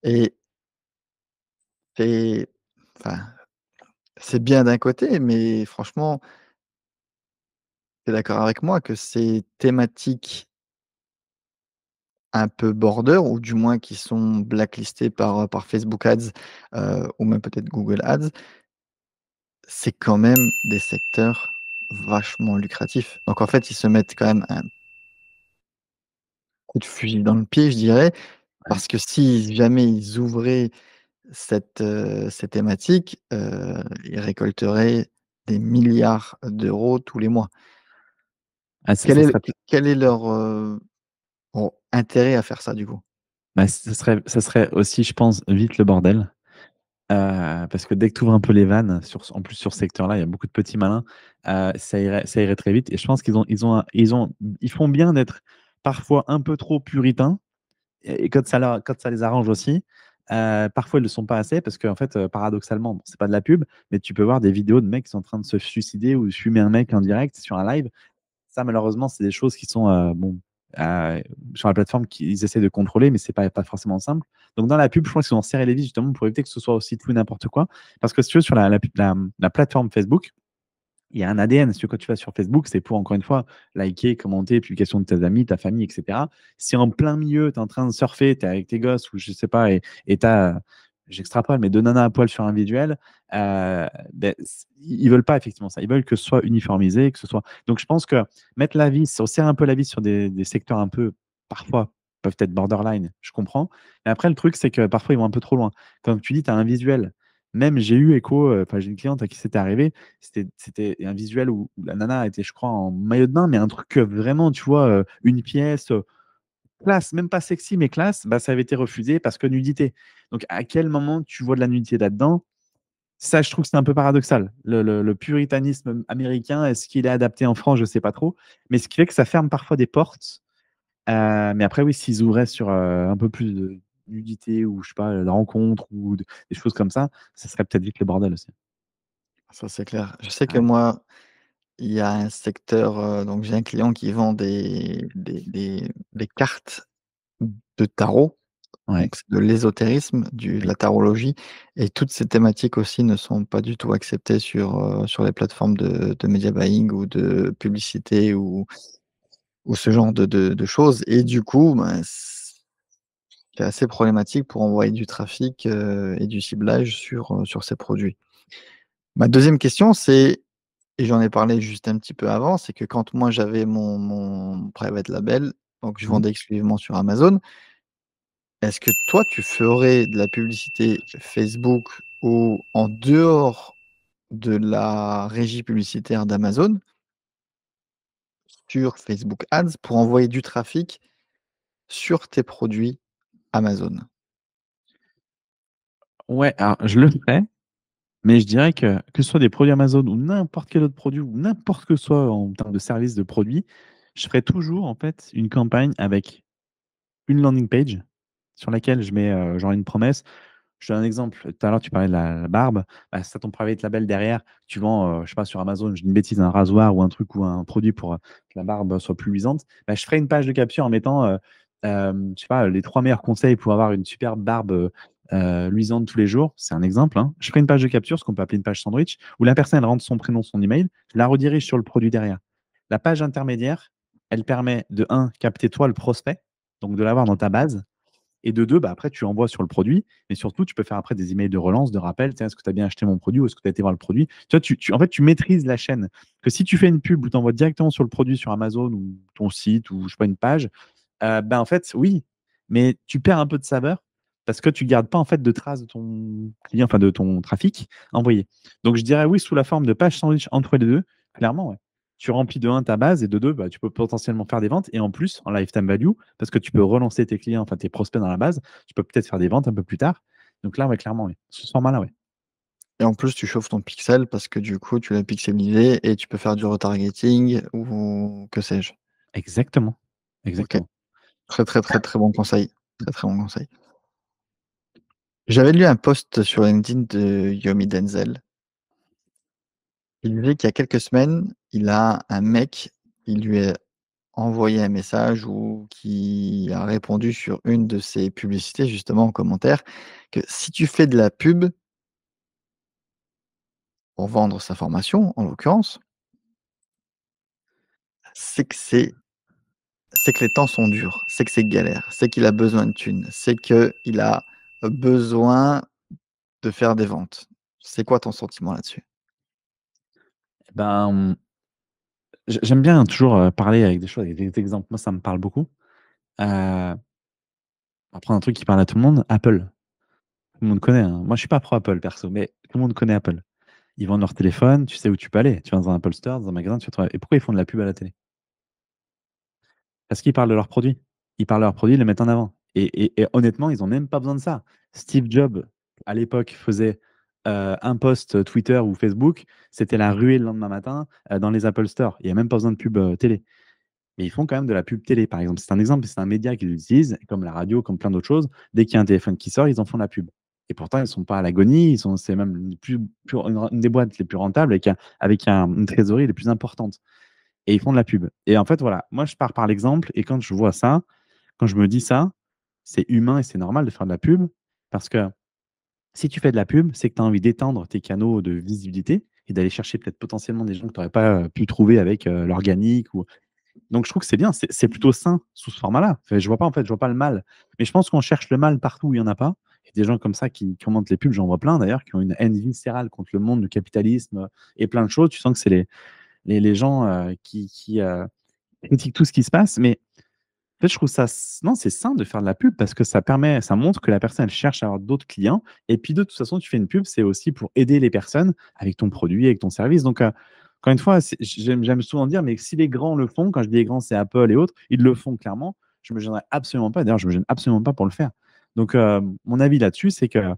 et c'est enfin, c'est bien d'un côté, mais franchement, tu es d'accord avec moi que ces thématiques un peu border, ou du moins qui sont blacklistées par Facebook Ads, ou même peut-être Google Ads, c'est quand même des secteurs vachement lucratifs. Donc en fait, ils se mettent quand même un coup de fusil dans le pied, je dirais, Ouais. parce que si jamais ils ouvraient ces thématiques, ils récolteraient des milliards d'euros tous les mois. Ah, ça serait Quel est leur, intérêt à faire ça, du coup? ça serait aussi, je pense, vite le bordel. Parce que dès que tu ouvres un peu les vannes, en plus sur ce secteur-là, il y a beaucoup de petits malins, ça irait très vite. Et je pense ils font bien d'être parfois un peu trop puritains. Et quand ça les arrange aussi, parfois ils ne le sont pas assez parce qu'en fait, paradoxalement, bon, c'est pas de la pub, mais tu peux voir des vidéos de mecs qui sont en train de se suicider ou de fumer un mec en direct sur un live. Ça, malheureusement, c'est des choses qui sont euh, sur la plateforme qu'ils essaient de contrôler, mais c'est pas forcément simple. Donc, dans la pub, je pense qu'ils ont serré les vis justement pour éviter que ce soit aussi tout et n'importe quoi. Parce que si tu veux, sur la plateforme Facebook, il y a un ADN. Si tu veux, quand tu vas sur Facebook, c'est pour, encore une fois, liker, commenter, publication de tes amis, ta famille, etc. Si en plein milieu, tu es en train de surfer, tu es avec tes gosses ou je sais pas, et tu as, j'extrapole, mais deux nanas à poil sur un visuel, ils veulent pas effectivement ça. Ils veulent que ce soit uniformisé, que ce soit. Donc, je pense que mettre la vis, on serre un peu la vis sur des secteurs un peu, parfois, peuvent être borderline, je comprends. Mais après, le truc, c'est que parfois, ils vont un peu trop loin. Comme tu dis, tu as un visuel. Même j'ai eu écho, enfin, j'ai une cliente à qui c'était arrivé, c'était un visuel où la nana était, je crois, en maillot de bain, mais un truc vraiment, tu vois, une pièce, classe, même pas sexy, mais classe, bah, ça avait été refusé parce que nudité. Donc, à quel moment tu vois de la nudité là-dedans? Ça, je trouve que c'est un peu paradoxal. Le puritanisme américain, est-ce qu'il est adapté en France? Je sais pas trop. Mais ce qui fait que ça ferme parfois des portes. Mais après, oui, s'ils ouvraient sur un peu plus de nudité ou, je sais pas, de rencontres ou des choses comme ça serait peut-être vite le bordel aussi. Ça, c'est clair. Je sais que Ouais. moi, il y a un secteur, donc j'ai un client qui vend des cartes de tarot. Ouais. Donc c'est de l'ésotérisme, de la tarologie et toutes ces thématiques aussi ne sont pas du tout acceptées sur les plateformes de media buying ou de publicité ou ce genre de choses et du coup, ben, c'est assez problématique pour envoyer du trafic, et du ciblage sur ces produits. Ma deuxième question, c'est et j'en ai parlé juste un petit peu avant, c'est que quand moi j'avais mon private label, donc je Mmh. vendais exclusivement sur Amazon. Est-ce que toi, tu ferais de la publicité Facebook ou en dehors de la régie publicitaire d'Amazon, sur Facebook Ads pour envoyer du trafic sur tes produits Amazon? Ouais, alors je le ferais, mais je dirais que ce soit des produits Amazon ou n'importe quel autre produit ou n'importe que ce soit en termes de service de produits, je ferais toujours en fait une campagne avec une landing page sur laquelle je mets, genre une promesse. Je te donne un exemple. Tout à l'heure, tu parlais de la barbe. Bah, si tu as ton private label derrière, tu vends, je sais pas, sur Amazon, je dis une bêtise, un rasoir ou un truc ou un produit pour, que la barbe soit plus luisante. Bah, je ferai une page de capture en mettant, je sais pas, les 3 meilleurs conseils pour avoir une superbe barbe, luisante tous les jours. C'est un exemple, hein. Je ferai une page de capture, ce qu'on peut appeler une page sandwich, où la personne, elle rentre son prénom, son email, je la redirige sur le produit derrière. La page intermédiaire, elle permet de 1 capter toi le prospect, donc de l'avoir dans ta base et de 2, bah, après tu envoies sur le produit, mais surtout tu peux faire après des emails de relance, de rappel: «Tiens, est-ce que tu as bien acheté mon produit ou est-ce que tu as été voir le produit?» Tu vois, en fait, tu maîtrises la chaîne. Que si tu fais une pub où tu envoies directement sur le produit sur Amazon ou ton site ou je sais pas, une page, en fait, oui, mais tu perds un peu de saveur parce que tu gardes pas en fait de traces de ton client, enfin de ton trafic envoyé. Donc je dirais oui sous la forme de page sandwich entre les 2, clairement, ouais. Tu remplis de 1 ta base et de 2, bah, tu peux potentiellement faire des ventes et en plus en lifetime value parce que tu peux relancer tes clients, enfin tes prospects dans la base, tu peux peut-être faire des ventes un peu plus tard. Donc là, ouais, clairement, oui. Sous ce format-là, ouais. Et en plus, tu chauffes ton pixel parce que du coup, tu l'as pixelisé et tu peux faire du retargeting ou que sais-je. Exactement, OK. exactement. Très, très, très, très bon conseil. Très, très bon conseil. J'avais lu un post sur LinkedIn de Yomi Denzel. Il disait qu'il y a quelques semaines, il a un mec qui lui a envoyé un message ou qui a répondu sur une de ses publicités justement en commentaire, que si tu fais de la pub pour vendre sa formation, en l'occurrence, c'est que c'est que les temps sont durs, c'est que c'est galère, c'est qu'il a besoin de thunes, c'est qu'il a besoin de faire des ventes. C'est quoi ton sentiment là-dessus? Ben, j'aime bien toujours, parler avec des choses, avec des exemples. Moi, ça me parle beaucoup. On va prendre un truc qui parle à tout le monde, Apple. Tout le monde connaît, hein. Moi, je suis pas pro Apple perso, mais tout le monde connaît Apple. Ils vendent leur téléphone, tu sais où tu peux aller. Tu vas dans un Apple Store, dans un magasin, tu vas trouver et pourquoi ils font de la pub à la télé? Parce qu'ils parlent de leurs produits. Ils parlent de leurs produits, ils les mettent en avant et honnêtement, ils ont même pas besoin de ça. Steve Jobs, à l'époque, faisait, un post, Twitter ou Facebook, c'était la ruée le lendemain matin, dans les Apple Store. Il y a même pas besoin de pub, télé. Mais ils font quand même de la pub télé, par exemple. C'est un exemple, c'est un média qu'ils utilisent, comme la radio, comme plein d'autres choses. Dès qu'il y a un téléphone qui sort, ils en font de la pub. Et pourtant, ils ne sont pas à l'agonie. C'est même une des boîtes les plus rentables une trésorerie les plus importantes. Et ils font de la pub. Et en fait, voilà, moi, je pars par l'exemple. Et quand je vois ça, quand je me dis ça, c'est humain et c'est normal de faire de la pub. Parce que si tu fais de la pub, c'est que tu as envie d'étendre tes canaux de visibilité et d'aller chercher peut-être potentiellement des gens que tu n'aurais pas pu trouver avec l'organique ou donc je trouve que c'est bien, c'est plutôt sain sous ce format-là. Enfin, je vois pas le mal. Mais je pense qu'on cherche le mal partout où il y en a pas. Et des gens comme ça qui commentent les pubs, j'en vois plein d'ailleurs, qui ont une haine viscérale contre le monde, le capitalisme et plein de choses. Tu sens que c'est les gens qui critiquent tout ce qui se passe. Mais en fait, je trouve ça non, c'est sain de faire de la pub parce que ça montre que la personne, elle cherche à avoir d'autres clients et puis de toute façon, tu fais une pub, c'est aussi pour aider les personnes avec ton produit, avec ton service donc encore une fois, j'aime souvent dire: «Mais si les grands le font», quand je dis les grands, c'est Apple et autres, ils le font clairement, je me gênerai absolument pas. D'ailleurs, je me gêne absolument pas pour le faire. Donc mon avis là-dessus, c'est que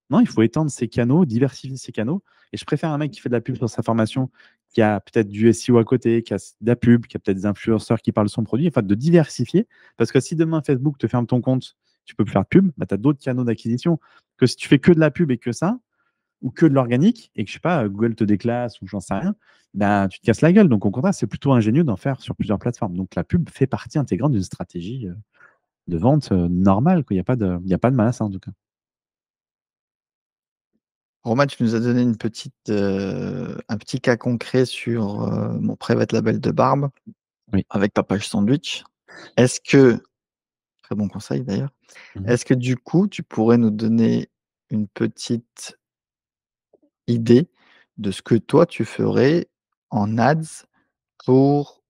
non, il faut étendre ses canaux, diversifier ses canaux. Et je préfère un mec qui fait de la pub sur sa formation, qui a peut-être du SEO à côté, qui a de la pub, qui a peut-être des influenceurs qui parlent de son produit, enfin de diversifier. Parce que si demain Facebook te ferme ton compte, tu peux plus faire de pub, bah, tu as d'autres canaux d'acquisition. Que si tu fais que de la pub et que ça, ou que de l'organique, et que je sais pas, Google te déclasse ou j'en sais rien, bah, tu te casses la gueule. Donc au contraire, c'est plutôt ingénieux d'en faire sur plusieurs plateformes. Donc la pub fait partie intégrante d'une stratégie vente normale, quoi. Il y a pas de mal à ça, en tout cas. Romain, tu nous as donné un petit cas concret sur mon private label de barbe Oui. avec Papage Sandwich. Est-ce que, très bon conseil d'ailleurs, est-ce que du coup, tu pourrais nous donner une petite idée de ce que toi, tu ferais en ads pour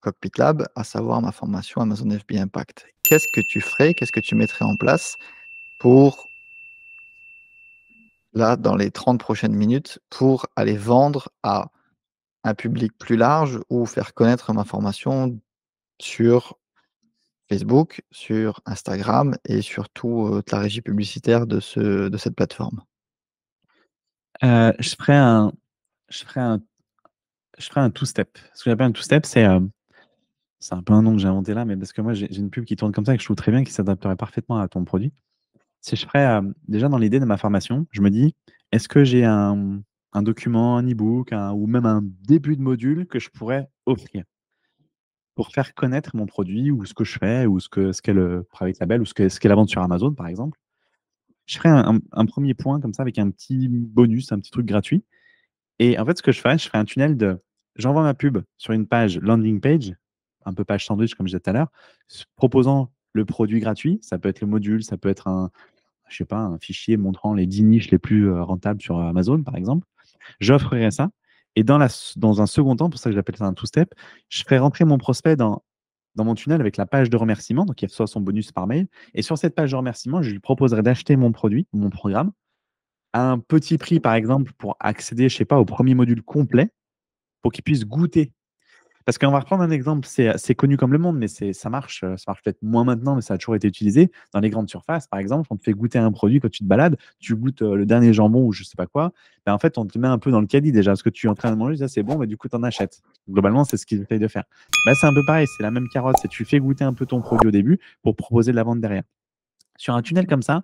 Cockpit Lab, à savoir ma formation Amazon FB Impact? Qu'est-ce que tu ferais? Qu'est-ce que tu mettrais en place pour, là, dans les 30 prochaines minutes, pour aller vendre à un public plus large ou faire connaître ma formation sur Facebook, sur Instagram et surtout toute la régie publicitaire de cette plateforme? Je ferais un je ferais un je ferais un two-step. Ce que j'appelle un two-step, c'est un peu un nom que j'ai inventé là, mais parce que moi, j'ai une pub qui tourne comme ça et que je trouve très bien, qui s'adapterait parfaitement à ton produit. Si je ferais, déjà dans l'idée de ma formation, je me dis: «Est-ce que j'ai un document, un e-book, ou même un début de module que je pourrais offrir pour faire connaître mon produit ou ce que je fais ou ce qu'est le private label ou ce qu'est la vente sur Amazon, par exemple?» Je ferais un 1er point comme ça avec un petit bonus, un petit truc gratuit. Et en fait, ce que je ferais un tunnel j'envoie ma pub sur une page landing page, un peu page sandwich comme je disais tout à l'heure, proposant le produit gratuit. Ça peut être le module, ça peut être je sais pas, un fichier montrant les 10 niches les plus rentables sur Amazon, par exemple. J'offrirai ça. Et dans un second temps, pour ça que j'appelle ça un two-step, je ferai rentrer mon prospect dans mon tunnel avec la page de remerciement. Donc, il reçoit son bonus par mail. Et sur cette page de remerciement, je lui proposerai d'acheter mon produit, mon programme, à un petit prix, par exemple, pour accéder, je sais pas, au premier module complet, pour qu'il puisse goûter. Parce qu'on va reprendre un exemple, c'est connu comme le monde, mais ça marche peut-être moins maintenant, mais ça a toujours été utilisé. Dans les grandes surfaces, par exemple, on te fait goûter un produit quand tu te balades, tu goûtes le dernier jambon ou je sais pas quoi, ben en fait, on te met un peu dans le caddie déjà, parce que tu es en train de manger, ça c'est bon, mais du coup, tu en achètes. Globalement, c'est ce qu'ils essayent de faire. Ben, c'est un peu pareil, c'est la même carotte, c'est tu fais goûter un peu ton produit au début pour proposer de la vente derrière. Sur un tunnel comme ça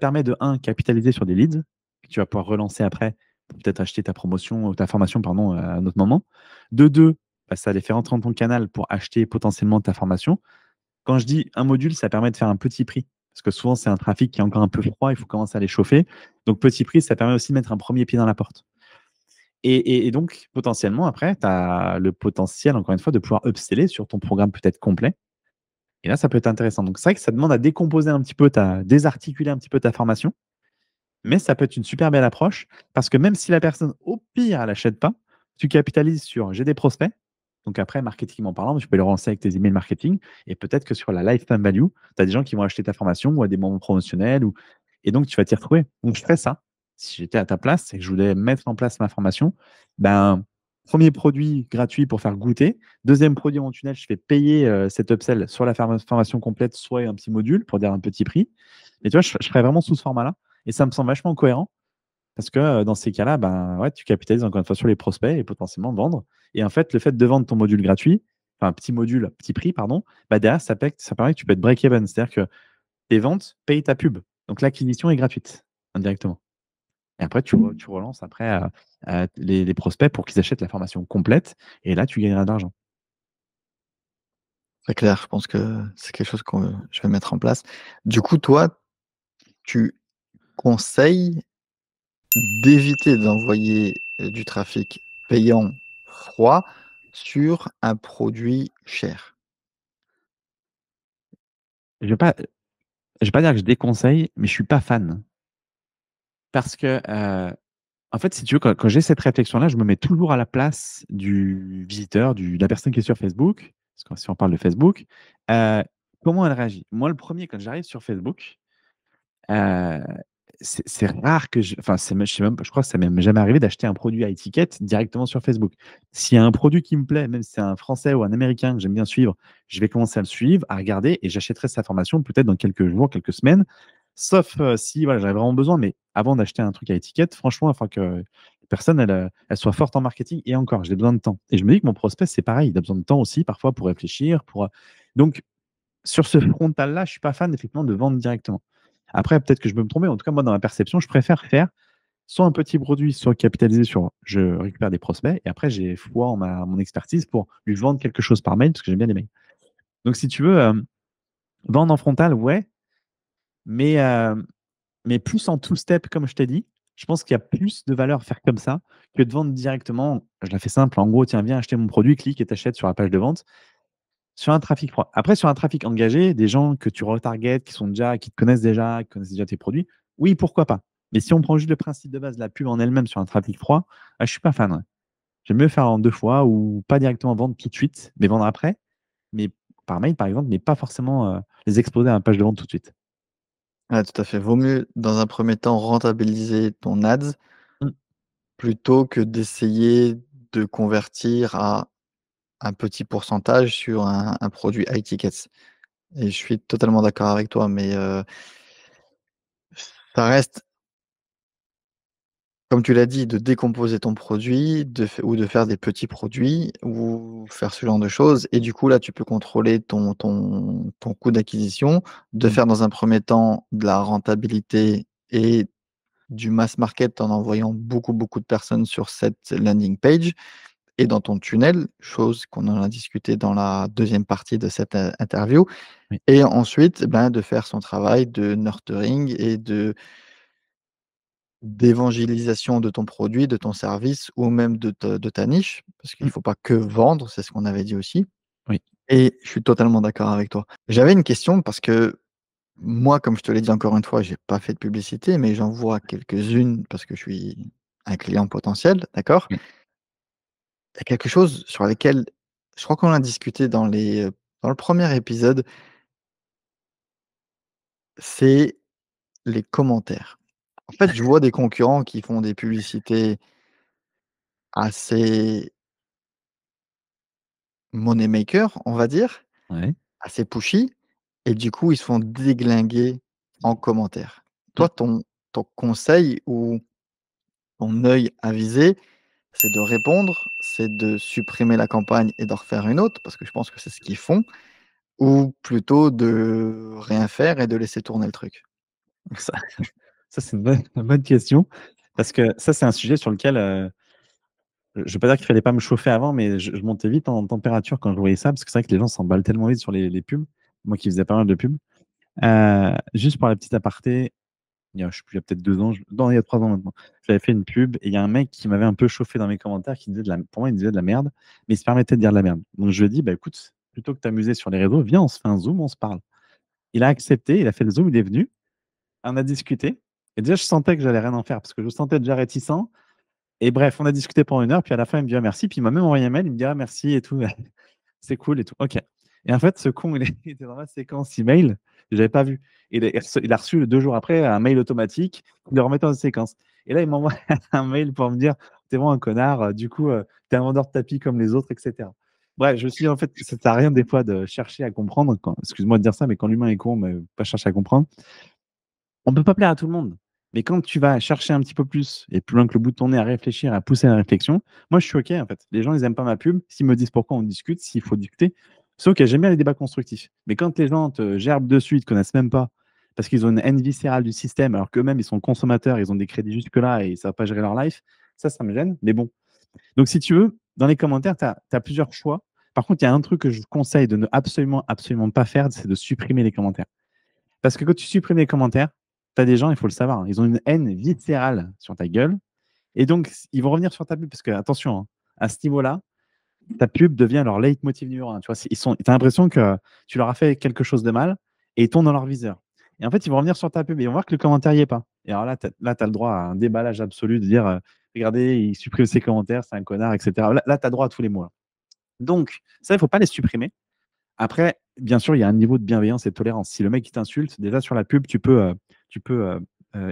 permet de, un, capitaliser sur des leads que tu vas pouvoir relancer après pour peut-être acheter ta promotion ou ta formation pardon, à un autre moment. De deux, bah, ça les fait rentrer dans ton canal pour acheter potentiellement ta formation. Quand je dis un module, ça permet de faire un petit prix. Parce que souvent, c'est un trafic qui est encore un peu froid, il faut commencer à les chauffer. Donc, petit prix, ça permet aussi de mettre un premier pied dans la porte. Et donc, potentiellement, après, tu as le potentiel, encore une fois, de pouvoir upseller sur ton programme peut-être complet. Et là, ça peut être intéressant. Donc, c'est vrai que ça demande à décomposer un petit peu, désarticuler un petit peu ta formation, mais ça peut être une super belle approche parce que même si la personne, au pire, elle n'achète pas, tu capitalises sur j'ai des prospects. Donc, après, marketing en parlant, tu peux les relancer avec tes emails marketing et peut-être que sur la lifetime value, tu as des gens qui vont acheter ta formation ou à des moments promotionnels et donc tu vas t'y retrouver. Donc, je ferais ça. Si j'étais à ta place et que je voulais mettre en place ma formation, ben, premier produit gratuit pour faire goûter. Deuxième produit en tunnel, je fais payer cet upsell sur la formation complète, soit un petit module pour dire un petit prix. Et tu vois, je ferais vraiment sous ce format-là. Et ça me semble vachement cohérent parce que dans ces cas-là, ben, ouais, tu capitalises encore une fois sur les prospects et potentiellement vendre. Et en fait, le fait de vendre ton module gratuit, enfin petit module, petit prix, pardon, bah derrière, ça permet que tu peux être break-even. C'est-à-dire que tes ventes payent ta pub. Donc l'acquisition est gratuite indirectement. Et après, tu relances après les prospects pour qu'ils achètent la formation complète. Et là, tu gagneras de l'argent. Très clair, je pense que c'est quelque chose que je vais mettre en place. Du coup, toi, tu conseilles d'éviter d'envoyer du trafic payant froid sur un produit cher? Je vais pas dire que je déconseille, mais je suis pas fan. Parce que, en fait, si tu veux, quand j'ai cette réflexion-là, je me mets toujours à la place du visiteur, de la personne qui est sur Facebook, parce que si on parle de Facebook, heu, comment elle réagit? Moi, le premier quand j'arrive sur Facebook, Heu, c'est rare que enfin, c'est même je sais même pas, je crois que ça m'est même jamais arrivé d'acheter un produit à étiquette directement sur Facebook. S'il y a un produit qui me plaît, même si c'est un Français ou un Américain que j'aime bien suivre, je vais commencer à le suivre, à regarder et j'achèterai sa formation peut-être dans quelques jours, quelques semaines. Sauf, si voilà, j'avais vraiment besoin, mais avant d'acheter un truc à étiquette, franchement, enfin que la personne elle soit forte en marketing et encore, j'ai besoin de temps et je me dis que mon prospect, c'est pareil, il a besoin de temps aussi parfois pour réfléchir, donc sur ce frontal-là, je suis pas fan effectivement de vendre directement. Après, peut-être que je peux me tromper. En tout cas, moi, dans ma perception, je préfère faire soit un petit produit, soit capitaliser sur je récupère des prospects et après, j'ai foi en mon expertise pour lui vendre quelque chose par mail parce que j'aime bien les mails. Donc, si tu veux, Vendre en frontal, ouais, mais, mais plus en two-step, comme je t'ai dit. Je pense qu'il y a plus de valeur à faire comme ça que de vendre directement. Je la fais simple. En gros, tiens, viens acheter mon produit, clique et t'achètes sur la page de vente. Sur un trafic froid. Après, sur un trafic engagé, des gens que tu retargetes, qui te connaissent déjà, qui connaissent déjà tes produits, oui, pourquoi pas. Mais si on prend juste le principe de base de la pub en elle-même sur un trafic froid, je suis pas fan. Ouais. J'aime mieux faire en 2 fois ou pas directement vendre tout de suite, mais vendre après, mais par mail par exemple, mais pas forcément les exposer à la page de vente tout de suite. Ouais, tout à fait. Vaut mieux, dans un premier temps, rentabiliser ton ads Mm. plutôt que d'essayer de convertir à un petit pourcentage sur un produit high tickets. Et je suis totalement d'accord avec toi, mais ça reste, comme tu l'as dit, de décomposer ton produit, ou de faire des petits produits, ou faire ce genre de choses. Et du coup, là, tu peux contrôler ton coût d'acquisition, de Mm. faire dans un premier temps de la rentabilité et du mass market en envoyant beaucoup, beaucoup de personnes sur cette landing page et dans ton tunnel, chose qu'on en a discuté dans la deuxième partie de cette interview. Oui. Et ensuite, ben, de faire son travail de nurturing et d'évangélisation de ton produit, de ton service ou même de ta niche, parce qu'il ne Mm. faut pas que vendre, c'est ce qu'on avait dit aussi. Oui. Et je suis totalement d'accord avec toi. J'avais une question parce que moi, comme je te l'ai dit encore une fois, j'ai pas fait de publicité, mais j'en vois quelques-unes parce que je suis un client potentiel, d'accord? Oui. Il y a quelque chose sur lequel je crois qu'on a discuté dans le premier épisode, c'est les commentaires. En fait, je vois des concurrents qui font des publicités assez money maker, on va dire, Ouais. assez pushy et du coup, ils se font déglinguer en commentaire. Mm. Toi, ton conseil ou ton œil avisé, c'est de répondre, c'est de supprimer la campagne et d'en refaire une autre? Parce que je pense que c'est ce qu'ils font, ou plutôt de rien faire et de laisser tourner le truc? Ça, ça c'est une bonne question parce que ça, c'est un sujet sur lequel je ne vais pas dire qu'il fallait pas me chauffer avant, mais je montais vite en température quand je voyais ça parce que c'est vrai que les gens s'emballent tellement vite sur les pubs. Moi qui faisais pas mal de pubs. Juste pour la petite aparté, je sais plus, il y a peut-être 2 ans, non, il y a 3 ans maintenant. J'avais fait une pub et il y a un mec qui m'avait un peu chauffé dans mes commentaires qui disait pour moi, il disait de la merde, mais il se permettait de dire de la merde. Donc je lui ai dit: «Bah, écoute, plutôt que t'amuser sur les réseaux, viens, on se fait un Zoom, on se parle». Il a accepté, il a fait le Zoom, il est venu, on a discuté et déjà je sentais que j'allais rien en faire parce que je me sentais déjà réticent et bref, on a discuté pendant 1 heure, puis à la fin, il me dit: «Ah merci», puis il m'a même envoyé un mail, il me dit: «Ah merci et tout, c'est cool et tout». OK. Et en fait, ce con, il était dans ma séquence email, je l'avais pas vu. Il a reçu 2 jours après un mail automatique qui le remettait en séquence. Et là, il m'envoie un mail pour me dire: «Tu es vraiment un connard, du coup, tu es un vendeur de tapis comme les autres» et cetera. Bref, je me suis dit: «En fait, ça sert à rien des fois de chercher à comprendre quand» excuse-moi de dire ça, mais quand l'humain est con, mais pas chercher à comprendre. On peut pas plaire à tout le monde. Mais quand tu vas chercher un petit peu plus et plus loin que le bout de ton nez à réfléchir, à pousser la réflexion, moi je suis OK en fait. Les gens ils aiment pas ma pub, s'ils me disent pourquoi on discute, s'il faut discuter, c'est OK, j'aime bien les débats constructifs. Mais quand les gens te gerbent dessus, ils te connaissent même pas parce qu'ils ont une haine viscérale du système alors qu'eux-mêmes ils sont consommateurs, ils ont des crédits jusque-là et ils savent pas gérer leur life, ça me gêne. Mais bon. Donc si tu veux, dans les commentaires, tu as plusieurs choix. Par contre, il y a un truc que je conseille de ne absolument, absolument pas faire, c'est de supprimer les commentaires. Parce que quand tu supprimes les commentaires, tu as des gens, il faut le savoir, hein, ils ont une haine viscérale sur ta gueule. Et donc, ils vont revenir sur ta pub. Parce que, attention, hein, à ce niveau-là, ta pub devient leur leitmotiv numéro un. Tu vois, tu as l'impression que tu leur as fait quelque chose de mal et ils tombent dans leur viseur. Et en fait, ils vont revenir sur ta pub et ils vont voir que le commentaire n'y est pas. Et alors là, tu as le droit à un déballage absolu de dire regardez, il supprime ses commentaires, c'est un connard, etc. Là tu as droit à tous les mots. Là. Donc, ça, il ne faut pas les supprimer. Après, bien sûr, il y a un niveau de bienveillance et de tolérance. Si le mec il t'insulte, déjà sur la pub, tu peux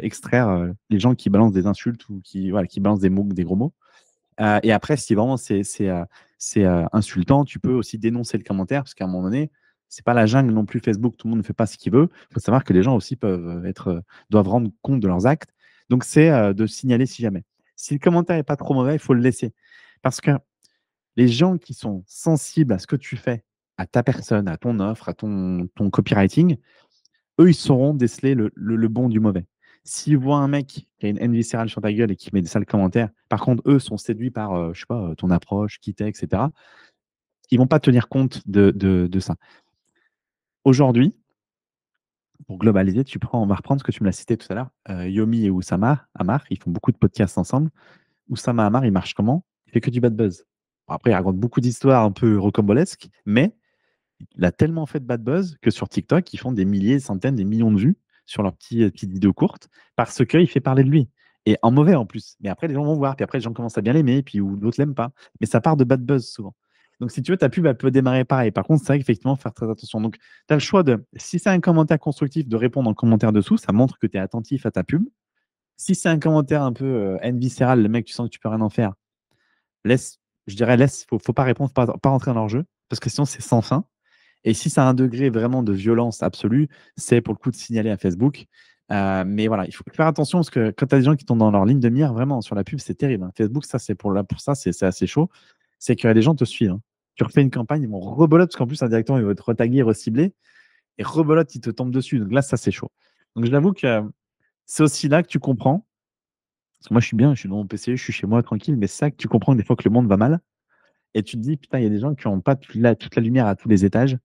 extraire les gens qui balancent des insultes ou qui balancent des mots, des gros mots. Et après, si vraiment c'est insultant, tu peux aussi dénoncer le commentaire parce qu'à un moment donné, c'est pas la jungle non plus Facebook, tout le monde ne fait pas ce qu'il veut. Il faut savoir que les gens aussi doivent rendre compte de leurs actes. Donc, c'est de signaler si jamais. Si le commentaire n'est pas trop mauvais, il faut le laisser. Parce que les gens qui sont sensibles à ce que tu fais, à ta personne, à ton offre, à ton copywriting, eux, ils sauront déceler le bon du mauvais. S'ils voient un mec qui a une haine viscérale sur ta gueule et qui met des sales commentaires, par contre, eux sont séduits par, je sais pas, ton approche, qui t'es, etc. Ils vont pas tenir compte de ça. Aujourd'hui, pour globaliser, on va reprendre ce que tu me l'as cité tout à l'heure. Yomi et Oussama Hamar, ils font beaucoup de podcasts ensemble. Oussama Hamar, il marche comment? Il fait que du bad buzz. Bon, après, il raconte beaucoup d'histoires un peu rocambolesques, mais il a tellement fait de bad buzz que sur TikTok, ils font des milliers, centaines, des millions de vues sur leurs petites vidéos courtes parce qu'il fait parler de lui. Et en mauvais en plus. Mais après, les gens vont voir. Puis après, les gens commencent à bien l'aimer, puis ou d'autres l'aiment pas. Mais ça part de bad buzz souvent. Donc, si tu veux, ta pub, elle peut démarrer pareil. Par contre, c'est vrai qu'effectivement, faire très attention. Donc, tu as le choix de, si c'est un commentaire constructif, de répondre en commentaire dessous. Ça montre que tu es attentif à ta pub. Si c'est un commentaire un peu haine viscérale, le mec, tu sens que tu peux rien en faire, laisse, faut pas répondre, pas rentrer dans leur jeu, parce que sinon, c'est sans fin. Et si ça a un degré vraiment de violence absolue, c'est pour le coup de signaler à Facebook. Mais voilà, il faut faire attention parce que quand tu as des gens qui tombent dans leur ligne de mire, vraiment, sur la pub, c'est terrible, hein. Facebook, ça, c'est pour ça, c'est assez chaud. C'est que des gens te suivent, hein. Tu refais une campagne, ils vont rebelote, parce qu'en plus, indirectement, ils vont te retaguer, recibler, et rebelote, ils te tombent dessus. Donc là, ça, c'est chaud. Donc je l'avoue que c'est aussi là que tu comprends. Parce que moi, je suis bien, je suis dans mon PC, je suis chez moi tranquille, mais c'est ça que tu comprends des fois que le monde va mal. Et tu te dis, putain, il y a des gens qui n'ont pas toute la lumière à tous les étages.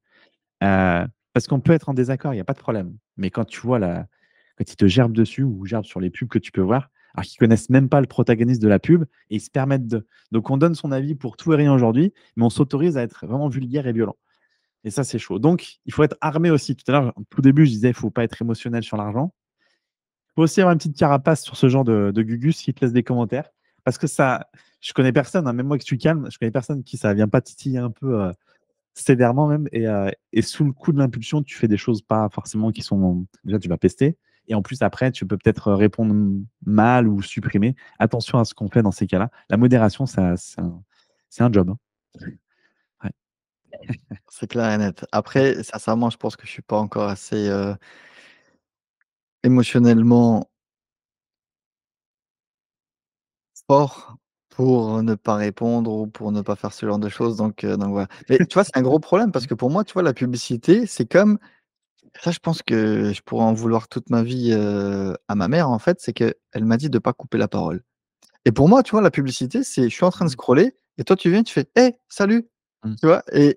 Parce qu'on peut être en désaccord, il n'y a pas de problème. Mais quand tu vois quand ils te gerbent dessus ou gerbent sur les pubs que tu peux voir, alors qu'ils connaissent même pas le protagoniste de la pub et ils se permettent de. Donc on donne son avis pour tout et rien aujourd'hui, mais on s'autorise à être vraiment vulgaire et violent. Et ça, c'est chaud. Donc, il faut être armé aussi. Tout à l'heure, au tout début, je disais, il ne faut pas être émotionnel sur l'argent. Il faut aussi avoir une petite carapace sur ce genre de Gugus qui te laisse des commentaires. Parce que ça, je connais personne, hein, même moi que je suis calme, je connais personne qui ça vient pas titiller un peu sévèrement même. Et sous le coup de l'impulsion, tu fais des choses pas forcément qui sont. Déjà, tu vas pester. Et en plus, après, tu peux peut-être répondre mal ou supprimer. Attention à ce qu'on fait dans ces cas-là. La modération, c'est un job, hein. Ouais. C'est clair et net. Après, sincèrement, je pense que je suis pas encore assez, émotionnellement fort pour ne pas répondre ou pour ne pas faire ce genre de choses, donc voilà. Mais tu vois, c'est un gros problème parce que pour moi, tu vois, la publicité, c'est comme ça, je pense que je pourrais en vouloir toute ma vie, à ma mère, en fait, c'est qu'elle m'a dit de pas couper la parole. Et pour moi, tu vois, la publicité, c'est je suis en train de Mmh. scroller et toi, tu viens, tu fais: «Hey, salut!» Mmh. Tu vois? Ouais.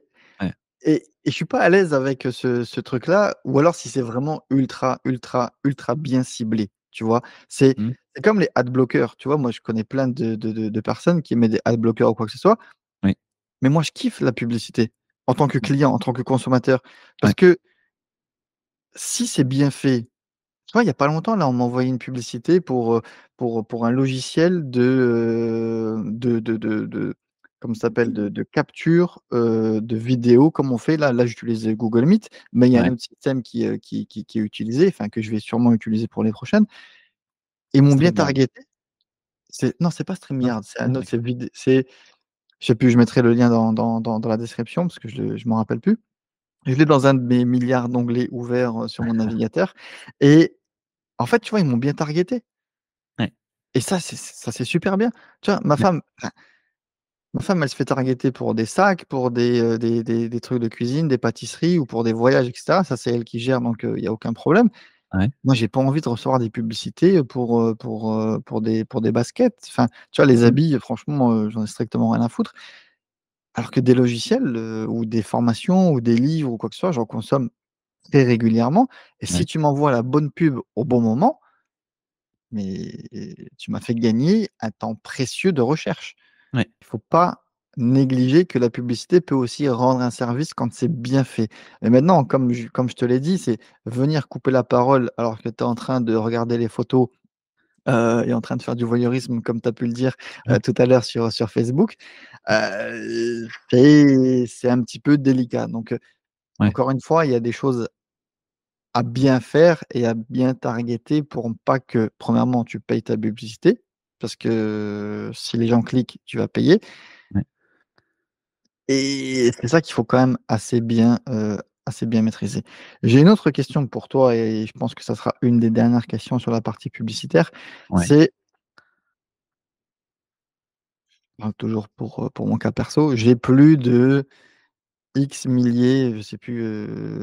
Et je suis pas à l'aise avec, ce truc-là, ou alors si c'est vraiment ultra, ultra, ultra bien ciblé, tu vois? C'est Mmh. c'est comme les adblockers, tu vois? Moi, je connais plein de personnes qui mettent des adblockers ou quoi que ce soit, Oui. mais moi, je kiffe la publicité en tant que Mmh. client, en tant que consommateur. Parce Ouais. que si c'est bien fait, tu vois, il y a pas longtemps, là, on m'a envoyé une publicité pour un logiciel de comment ça s'appelle? De capture, de vidéos comme on fait là, j'utilise Google Meet, mais il y a un Ouais. autre système qui est utilisé, enfin que je vais sûrement utiliser pour les prochaines. Ils m'ont bien StreamYard. targeté. Non, c'est pas Non? StreamYard, c'est Ah, un autre, d'accord. c'est je sais plus, je mettrai le lien dans la description parce que je m'en rappelle plus. Je l'ai dans un de mes milliards d'onglets ouverts, sur mon navigateur, et en fait, tu vois, ils m'ont bien targeté. Ouais. Et ça, c'est super bien. Tu vois, Ouais. ma femme, elle se fait targeter pour des sacs, pour des trucs de cuisine, des pâtisseries ou pour des voyages et cetera. Ça, c'est elle qui gère, donc il y a aucun problème. Ouais. Moi, j'ai pas envie de recevoir des publicités, pour des baskets. Enfin, tu vois, les Mmh. habits, franchement, j'en ai strictement rien à foutre. Alors que des logiciels, ou des formations ou des livres ou quoi que ce soit, j'en consomme très régulièrement, et si Ouais. tu m'envoies la bonne pub au bon moment, mais tu m'as fait gagner un temps précieux de recherche. Ouais. Il faut pas négliger que la publicité peut aussi rendre un service quand c'est bien fait. Mais maintenant, comme je te l'ai dit, c'est venir couper la parole alors que tu es en train de regarder les photos, et en train de faire du voyeurisme comme tu as pu le dire, Ouais. tout à l'heure sur Facebook, c'est un petit peu délicat. Donc, Ouais. encore une fois, il y a des choses à bien faire et à bien targeter pour ne pas que, premièrement, tu payes ta publicité, parce que si les gens cliquent, tu vas payer, Ouais. et c'est ça qu'il faut quand même assez bien maîtriser. J'ai une autre question pour toi et je pense que ça sera une des dernières questions sur la partie publicitaire. Ouais. C'est, toujours pour mon cas perso, j'ai plus de X milliers, je sais plus,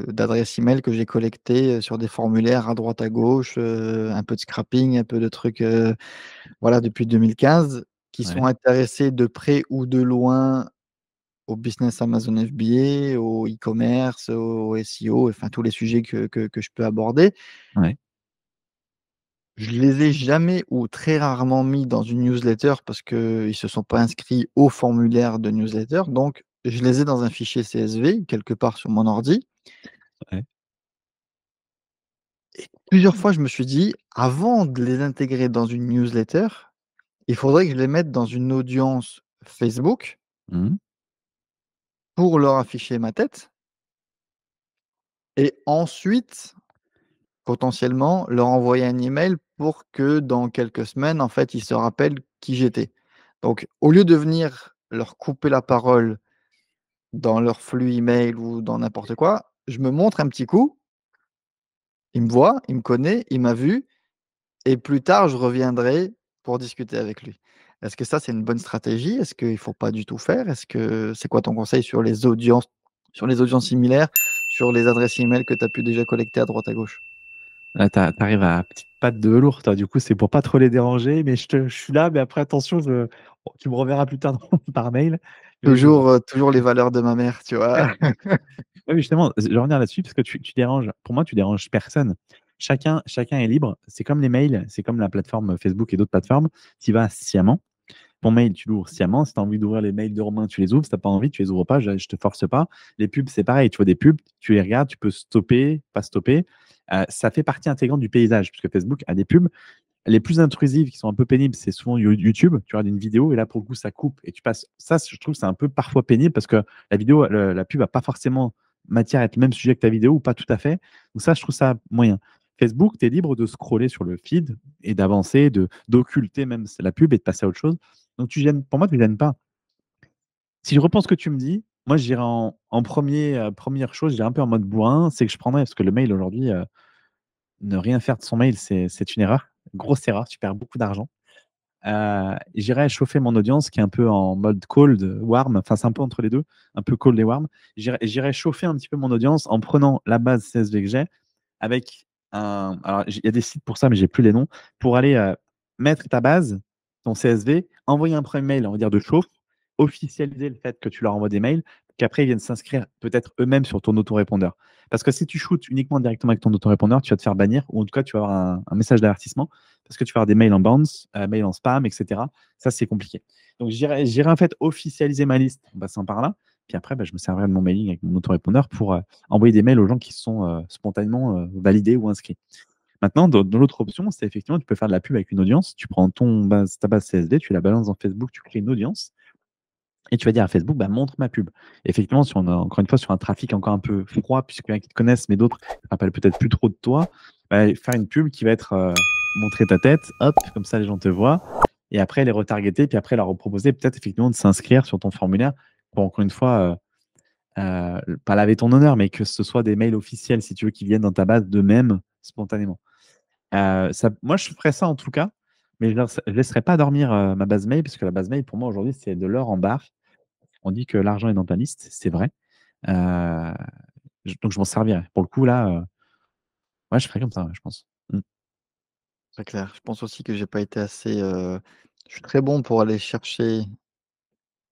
d'adresses email que j'ai collectées, sur des formulaires à droite à gauche, un peu de scrapping, un peu de trucs, voilà, depuis 2015, qui sont Ouais. intéressés de près ou de loin au business Amazon FBA, au e-commerce, au SEO, enfin tous les sujets que je peux aborder. Ouais. Je les ai jamais ou très rarement mis dans une newsletter parce qu'ils se sont pas inscrits au formulaire de newsletter. Donc, je les ai dans un fichier CSV quelque part sur mon ordi. Ouais. Et plusieurs fois, je me suis dit, avant de les intégrer dans une newsletter, il faudrait que je les mette dans une audience Facebook Mmh. pour leur afficher ma tête et ensuite, potentiellement, leur envoyer un email pour que dans quelques semaines, en fait, ils se rappellent qui j'étais. Donc, au lieu de venir leur couper la parole dans leur flux email ou dans n'importe quoi, je me montre un petit coup, il me voit, il me connaît, il m'a vu et plus tard, je reviendrai pour discuter avec lui. Est-ce que ça, c'est une bonne stratégie? Est-ce qu'il ne faut pas du tout faire? Est-ce que c'est quoi ton conseil sur les audiences similaires, sur les adresses email que tu as pu déjà collecter à droite à gauche? Là, t'arrives à petites pattes de velours, toi. Du coup, c'est pour pas trop les déranger, mais je suis là, mais après, attention, tu me reverras plus tard par mail. Mais je vois. Toujours les valeurs de ma mère, tu vois? Ouais, mais justement, je vais revenir là-dessus parce que tu déranges. Pour moi, tu déranges personne. Chacun est libre. C'est comme les mails, c'est comme la plateforme Facebook et d'autres plateformes. Tu y vas sciemment. Ton mail, tu l'ouvres sciemment. Si tu as envie d'ouvrir les mails de Romain, tu les ouvres. Si tu n'as pas envie, tu les ouvres pas. Je te force pas. Les pubs, c'est pareil. Tu vois des pubs, tu les regardes, tu peux stopper, pas stopper. Ça fait partie intégrante du paysage puisque Facebook a des pubs. Les plus intrusives, qui sont un peu pénibles, c'est souvent YouTube. Tu regardes une vidéo et là, pour le coup, ça coupe et tu passes. Ça, je trouve, c'est un peu parfois pénible parce que la vidéo, la pub n'a pas forcément matière à être le même sujet que ta vidéo ou pas tout à fait. Donc ça, je trouve ça moyen. Facebook, tu es libre de scroller sur le feed et d'avancer, d'occulter même la pub et de passer à autre chose. Donc pour moi, tu ne gênes pas. Si je repense ce que tu me dis, moi, j'irais en première chose, j'irais un peu en mode bourrin, c'est que je prendrais, parce que le mail aujourd'hui, ne rien faire de son mail, c'est une erreur. Grosse erreur, tu perds beaucoup d'argent. J'irais chauffer mon audience qui est un peu en mode cold, warm, enfin c'est un peu entre les deux, un peu cold et warm. J'irais chauffer un petit peu mon audience en prenant la base CSV que j'ai avec un. Alors il y a des sites pour ça, mais j'ai plus les noms, pour aller mettre ta base, ton CSV, envoyer un premier mail, on va dire de chauffe, officialiser le fait que tu leur envoies des mails, qu'après ils viennent s'inscrire peut-être eux-mêmes sur ton autorépondeur. Parce que si tu shootes uniquement directement avec ton autorépondeur, tu vas te faire bannir, ou en tout cas tu vas avoir un message d'avertissement parce que tu vas avoir des mails en bounce, mails en spam, etc. Ça, c'est compliqué. Donc, j'irai en fait officialiser ma liste en passant par là. Puis après, je me servirai de mon mailing avec mon autorépondeur pour envoyer des mails aux gens qui sont spontanément validés ou inscrits. Maintenant, dans l'autre option, c'est effectivement, tu peux faire de la pub avec une audience. Tu prends ta base CSV, tu la balances dans Facebook, tu crées une audience. Et tu vas dire à Facebook, montre ma pub. Et effectivement, si on est encore une fois sur un trafic encore un peu froid, puisqu'il y en a qui te connaissent, mais d'autres ne se rappellent peut-être plus trop de toi, faire une pub qui va être montrer ta tête, hop, comme ça les gens te voient, et après les retargeter, puis après leur proposer peut-être effectivement de s'inscrire sur ton formulaire pour encore une fois, pas laver ton honneur, mais que ce soit des mails officiels, si tu veux, qui viennent dans ta base d'eux-mêmes spontanément. Moi, je ferais ça en tout cas, mais je ne laisserai pas dormir ma base mail, parce que la base mail, pour moi, aujourd'hui, c'est de l'or en barre. On dit que l'argent est dans ta liste, c'est vrai. Euh, donc, je m'en servirai. Pour le coup, là, ouais, je ferai comme ça, ouais, je pense. Mm. C'est clair. Je pense aussi que j'ai pas été assez, je suis très bon pour aller chercher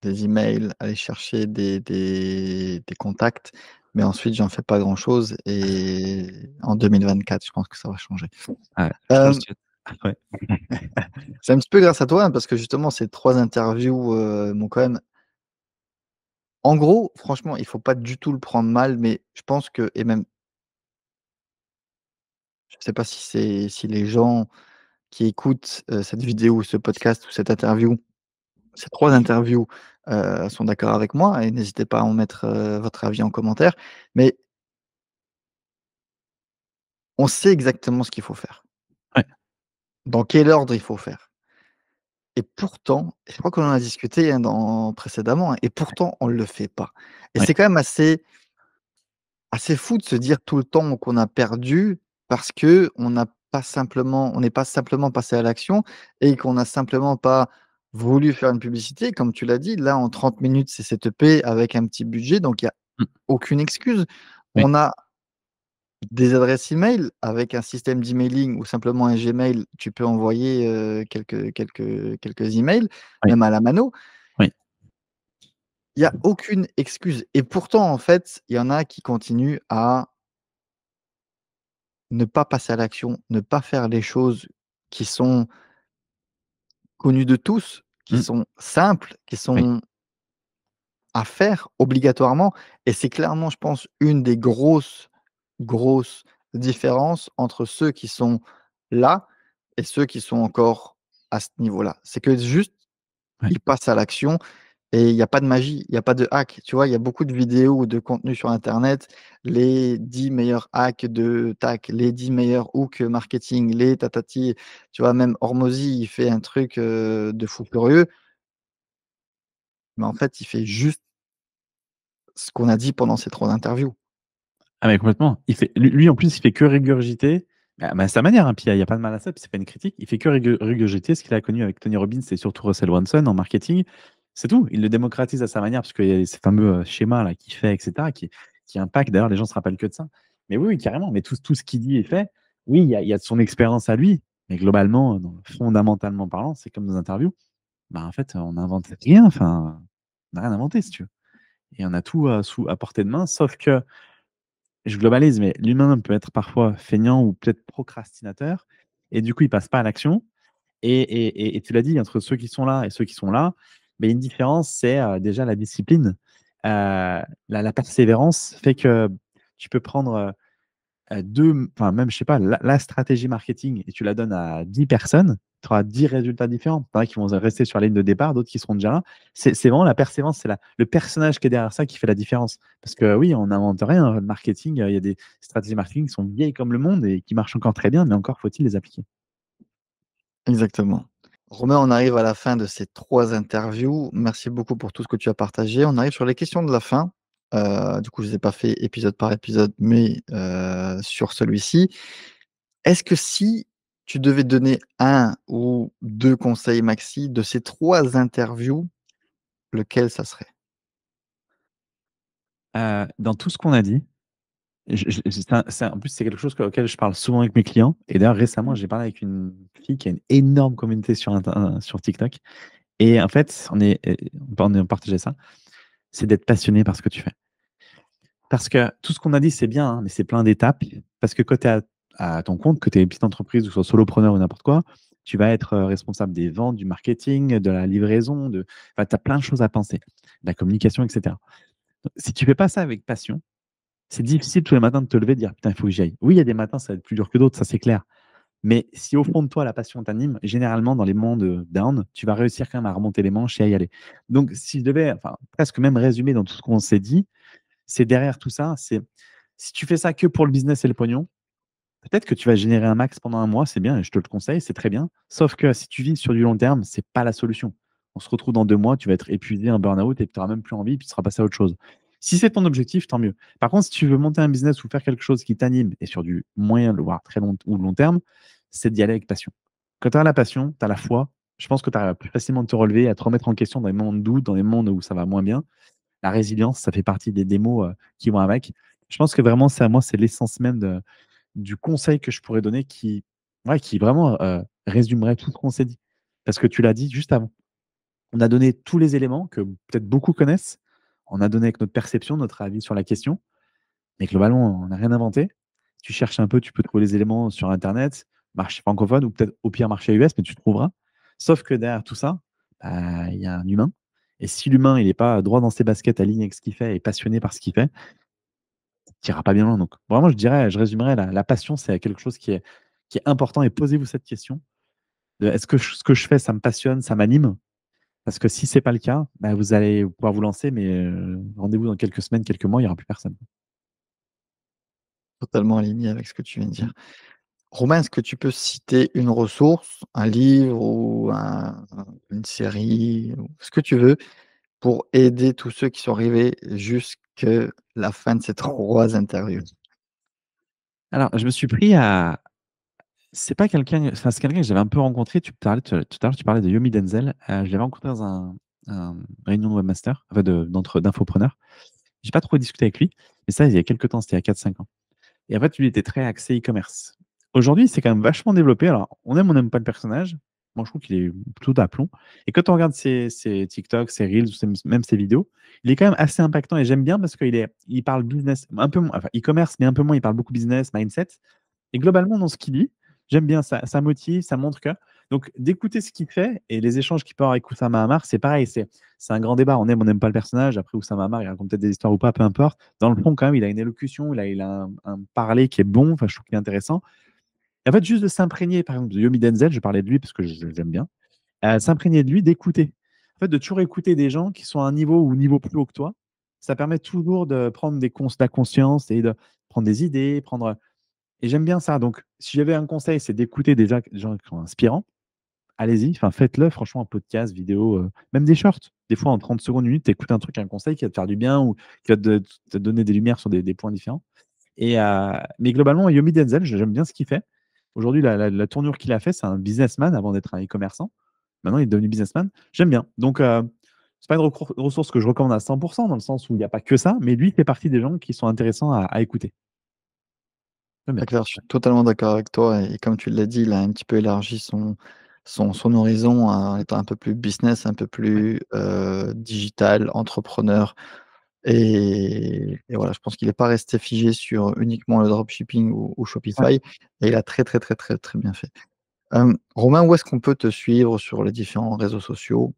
des emails, aller chercher des contacts, mais ensuite j'en fais pas grand-chose et en 2024, je pense que ça va changer. Ouais, je te le Hem, souhaite. Ouais. c'est un petit peu grâce à toi, hein, parce que justement ces 3 interviews, m'ont quand même en gros, franchement, il faut pas du tout le prendre mal, mais je pense que et même je sais pas si les gens qui écoutent, cette vidéo, ce podcast ou cette interview, ces 3 interviews, sont d'accord avec moi et n'hésitez pas à en mettre, votre avis en commentaire, mais on sait exactement ce qu'il faut faire. Ouais, Dans quel ordre il faut faire et pourtant et je crois qu'on en a discuté, hein, précédemment, hein, et pourtant on ne le fait pas et ouais. c'est quand même assez fou de se dire tout le temps qu'on a perdu parce qu'on n'a pas simplement on n'est pas simplement passé à l'action et qu'on n'a simplement pas voulu faire une publicité. Comme tu l'as dit, là, en 30 minutes, c'est cette EP avec un petit budget, donc il y a Mm. aucune excuse. Oui, On a des adresses email avec un système d'emailing ou simplement un Gmail, tu peux envoyer, quelques emails, oui, même à la mano. oui. Il y a aucune excuse et pourtant, en fait, il y en a qui continuent à ne pas passer à l'action, ne pas faire les choses qui sont connues de tous, qui Mmh. sont simples, qui Oui, sont à faire obligatoirement et c'est clairement, je pense, une des grosses différences entre ceux qui sont là et ceux qui sont encore à ce niveau-là. C'est que juste, ouais. ils passent à l'action et il y a pas de magie, il y a pas de hack. Tu vois? Il y a beaucoup de vidéos ou de contenu sur internet, les 10 meilleurs hacks de tac, les 10 meilleurs hooks marketing, les tatati. Tu vois? Même Hormozy, il fait un truc, de fou furieux, mais en fait, il fait juste ce qu'on a dit pendant ces 3 interviews. Ah mais complètement. En plus, il fait que régurgiter, à sa manière, hein, puis il y a pas de mal à ça, puis c'est pas une critique. Il fait que régurgiter ce qu'il a connu avec Tony Robbins et surtout Russell Brunson en marketing. C'est tout. Il le démocratise à sa manière parce qu'il y a ces fameux, schémas là qu'il fait et cetera qui impactent d'ailleurs les gens se rappellent que de ça. Mais oui, oui, carrément, mais tout ce qu'il dit et fait, oui, il y a de son expérience à lui, mais globalement, fondamentalement parlant, c'est comme nos interviews, bah, en fait, on n'invente rien, enfin, on n'a rien inventé si tu veux et on a tout, à portée de main sauf que je globalise, mais l'humain peut être parfois feignant ou peut-être procrastinateur et du coup, il passe pas à l'action et tu l'as dit, entre ceux qui sont là et ceux qui sont là, mais une différence, c'est, déjà la discipline. La persévérance fait que tu peux prendre, 2 enfin même, je sais pas, la stratégie marketing et tu la donnes à 10 personnes, tu auras 10 résultats différents. Tu en as qui vont rester sur la ligne de départ, d'autres qui seront déjà là. C'est vraiment la persévérance, c'est le personnage qui est derrière ça qui fait la différence. Parce que oui, on n'invente rien, hein, le marketing, il y a des stratégies marketing qui sont vieilles comme le monde et qui marchent encore très bien, mais encore faut-il les appliquer. Exactement. Romain, on arrive à la fin de ces 3 interviews. Merci beaucoup pour tout ce que tu as partagé. On arrive sur les questions de la fin. Du coup, je ne les ai pas fait épisode par épisode, mais sur celui-ci. Est-ce que si tu devais donner un ou 2 conseils maxi de ces 3 interviews, lequel ça serait? Dans tout ce qu'on a dit, en plus, c'est quelque chose auquel je parle souvent avec mes clients et d'ailleurs récemment, j'ai parlé avec une fille qui a une énorme communauté sur TikTok et en fait, on partageait ça, c'est d'être passionné par ce que tu fais. Parce que tout ce qu'on a dit, c'est bien, hein, mais c'est plein d'étapes. Parce que quand tu es à ton compte, que tu es une petite entreprise ou que tu sois solopreneur ou n'importe quoi, tu vas être responsable des ventes, du marketing, de la livraison, enfin, tu as plein de choses à penser, de la communication, etc. Donc, si tu fais pas ça avec passion, c'est difficile tous les matins de te lever et de dire putain, il faut que j'y aille. Oui, il y a des matins, ça va être plus dur que d'autres, ça c'est clair. Mais si au fond de toi, la passion t'anime, généralement, dans les moments de down, tu vas réussir quand même à remonter les manches et à y aller. Donc, si je devais, enfin, presque même résumer dans tout ce qu'on s'est dit, c'est derrière tout ça, c'est si tu fais ça que pour le business et le pognon, peut-être que tu vas générer un max pendant un mois, c'est bien, et je te le conseille, c'est très bien. Sauf que si tu vis sur du long terme, c'est pas la solution. On se retrouve dans 2 mois, tu vas être épuisé, un burn-out, et tu n'auras même plus envie, puis tu seras passé à autre chose. Si c'est ton objectif, tant mieux. Par contre, si tu veux monter un business ou faire quelque chose qui t'anime, et sur du moyen, voire très long ou long terme, c'est d'y aller avec passion. Quand tu as la passion, tu as la foi, je pense que tu arrives plus facilement de te relever, à te remettre en question dans les moments de doute, dans les moments où ça va moins bien. La résilience, ça fait partie des démos qui vont avec. Je pense que vraiment, c'est à moi, c'est l'essence même du conseil que je pourrais donner qui vraiment résumerait tout ce qu'on s'est dit. Parce que tu l'as dit juste avant. On a donné tous les éléments que peut-être beaucoup connaissent. On a donné avec notre perception, notre avis sur la question. Mais globalement, on n'a rien inventé. Si tu cherches un peu, tu peux trouver les éléments sur Internet, marché francophone ou peut-être au pire marché US, mais tu trouveras. Sauf que derrière tout ça, bah, il y a un humain. Et si l'humain, il n'est pas droit dans ses baskets, aligné avec ce qu'il fait et passionné par ce qu'il fait, tu n'iras pas bien loin. Donc, vraiment, je résumerais, la passion, c'est quelque chose qui est important. Et posez-vous cette question est-ce que ce que je fais, ça me passionne, ça m'anime? Parce que si ce n'est pas le cas, bah, vous allez pouvoir vous lancer, mais rendez-vous dans quelques semaines, quelques mois, il n'y aura plus personne. Totalement aligné avec ce que tu viens de dire. Romain, est-ce que tu peux citer une ressource, un livre ou une série ou ce que tu veux pour aider tous ceux qui sont arrivés jusque la fin de ces 3 interviews? Alors, je me suis pris à. C'est pas quelqu'un, enfin, c'est quelqu'un que j'avais un peu rencontré. Tout à l'heure, tu parlais de Yomi Denzel. Je l'avais rencontré dans un réunion de webmaster, enfin d'infopreneur. J'ai pas trop discuté avec lui, mais ça, il y a quelques temps, c'était il y a 4-5 ans. Et en fait, lui, il était très axé e-commerce. Aujourd'hui, c'est quand même vachement développé. Alors, on aime pas le personnage. Moi, je trouve qu'il est plutôt d'aplomb. Et quand on regarde ses TikTok, ses Reels, même ses vidéos, il est quand même assez impactant et j'aime bien parce il parle business, un peu moins, enfin e-commerce, mais un peu moins, il parle beaucoup business, mindset. Et globalement, dans ce qu'il dit, j'aime bien ça. Ça motive, ça montre que. Donc, d'écouter ce qu'il fait et les échanges qu'il peut avoir avec Oussama Hamar, c'est pareil. C'est un grand débat. On n'aime pas le personnage. Après, Oussama Hamar, il raconte peut-être des histoires ou pas, peu importe. Dans le fond, quand même, il a une élocution, il a un parler qui est bon. Enfin, je trouve qu'il est intéressant. Et en fait, juste de s'imprégner, par exemple, de Yomi Denzel, je parlais de lui parce que j'aime bien, s'imprégner de lui, d'écouter. En fait, de toujours écouter des gens qui sont à un niveau ou niveau plus haut que toi, ça permet toujours de prendre de la conscience et de prendre des idées, et j'aime bien ça. Donc, si j'avais un conseil, c'est d'écouter des gens qui sont inspirants. Allez-y, enfin, faites-le. Franchement, un podcast, vidéo, même des shorts. Des fois, en 30 secondes, une minute, tu écoutes un truc, un conseil qui va te faire du bien ou qui va te donner des lumières sur des points différents. Mais globalement, Yomi Denzel, j'aime bien ce qu'il fait. Aujourd'hui, la tournure qu'il a fait, c'est un businessman avant d'être un e-commerçant. Maintenant, il est devenu businessman. J'aime bien. Donc, c'est pas une ressource que je recommande à 100%, dans le sens où il n'y a pas que ça, mais lui, il fait partie des gens qui sont intéressants à écouter. J'aime bien. C'est clair, je suis totalement d'accord avec toi et comme tu l'as dit, il a un petit peu élargi son horizon en étant un peu plus business, un peu Ouais. plus, digital, entrepreneur et voilà, je pense qu'il est pas resté figé sur uniquement le dropshipping ou Ouais. Shopify et il a très, très, très, très, très bien fait. Romain, où est-ce qu'on peut te suivre sur les différents réseaux sociaux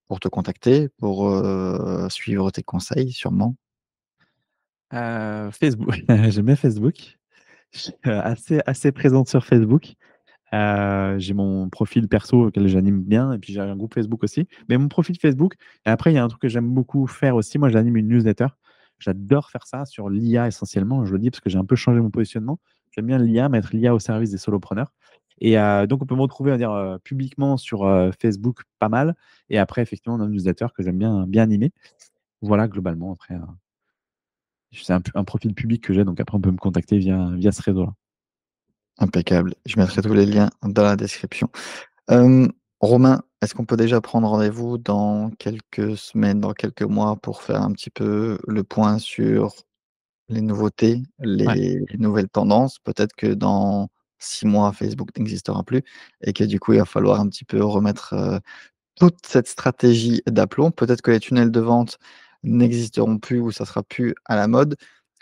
pour te contacter, pour, suivre tes conseils sûrement? Facebook. J'aime bien Facebook. Je suis assez présente sur Facebook. J'ai mon profil perso auquel j'anime bien et puis j'ai un groupe Facebook aussi. Mais mon profil Facebook et après il y a un truc que j'aime beaucoup faire aussi, moi j'anime une newsletter. J'adore faire ça sur l'IA essentiellement, je le dis parce que j'ai un peu changé mon positionnement. J'aime bien l'IA, mettre l'IA au service des solopreneurs et donc on peut me retrouver, on va dire, publiquement sur, Facebook pas mal et après effectivement dans le newsletter que j'aime bien animer. Voilà globalement après, c'est un profil public que j'ai donc après on peut me contacter via ce réseau-là. Impeccable. Je mettrai tous les liens dans la description. Romain, est-ce qu'on peut déjà prendre rendez-vous dans quelques semaines, dans quelques mois pour faire un petit peu le point sur les nouveautés, Ouais. les nouvelles tendances? Peut-être que dans 6 mois, Facebook n'existera plus et que du coup, il va falloir un petit peu remettre, toute cette stratégie d'aplomb. Peut-être que les tunnels de vente n'existeront plus ou ça sera plus à la mode.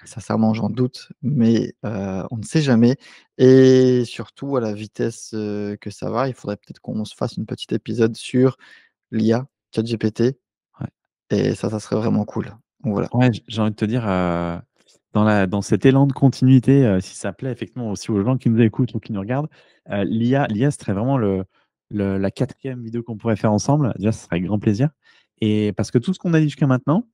Sincèrement, j'en doute, mais on ne sait jamais et surtout à la vitesse, que ça va, il faudrait peut-être qu'on se fasse une petite épisode sur l'IA, ChatGPT Ouais. et ça serait vraiment cool. Donc voilà, Ouais, j'ai envie de te dire, dans cet élan de continuité, si ça plaît effectivement aussi aux gens qui nous écoutent ou qui nous regardent, l'IA serait vraiment la 4e vidéo qu'on pourrait faire ensemble. Déjà, ce serait avec grand plaisir et parce que tout ce qu'on a dit jusqu'à maintenant,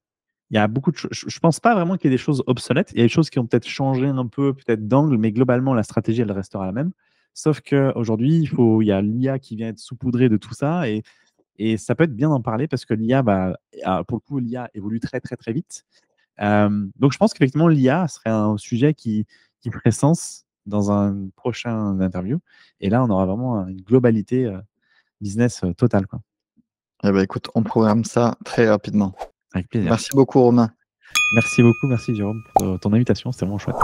il y a beaucoup de choses. Je pense pas vraiment qu'il y ait des choses obsolètes. Il y a des choses qui ont peut-être changé un peu, peut-être d'angle, mais globalement, la stratégie, elle restera la même. Sauf qu'aujourd'hui, il y a l'IA qui vient être saupoudrée de tout ça et ça peut être bien d'en parler parce que l'IA, pour le coup, l'IA évolue très, très, très vite. Donc, je pense qu'effectivement, l'IA serait un sujet qui ferait sens dans un prochain interview. Et là, on aura vraiment une globalité business totale, quoi. eh ben écoute, on programme ça très rapidement. Avec plaisir. Merci beaucoup Romain. Merci beaucoup, merci Jérôme pour ton invitation, c'était vraiment chouette.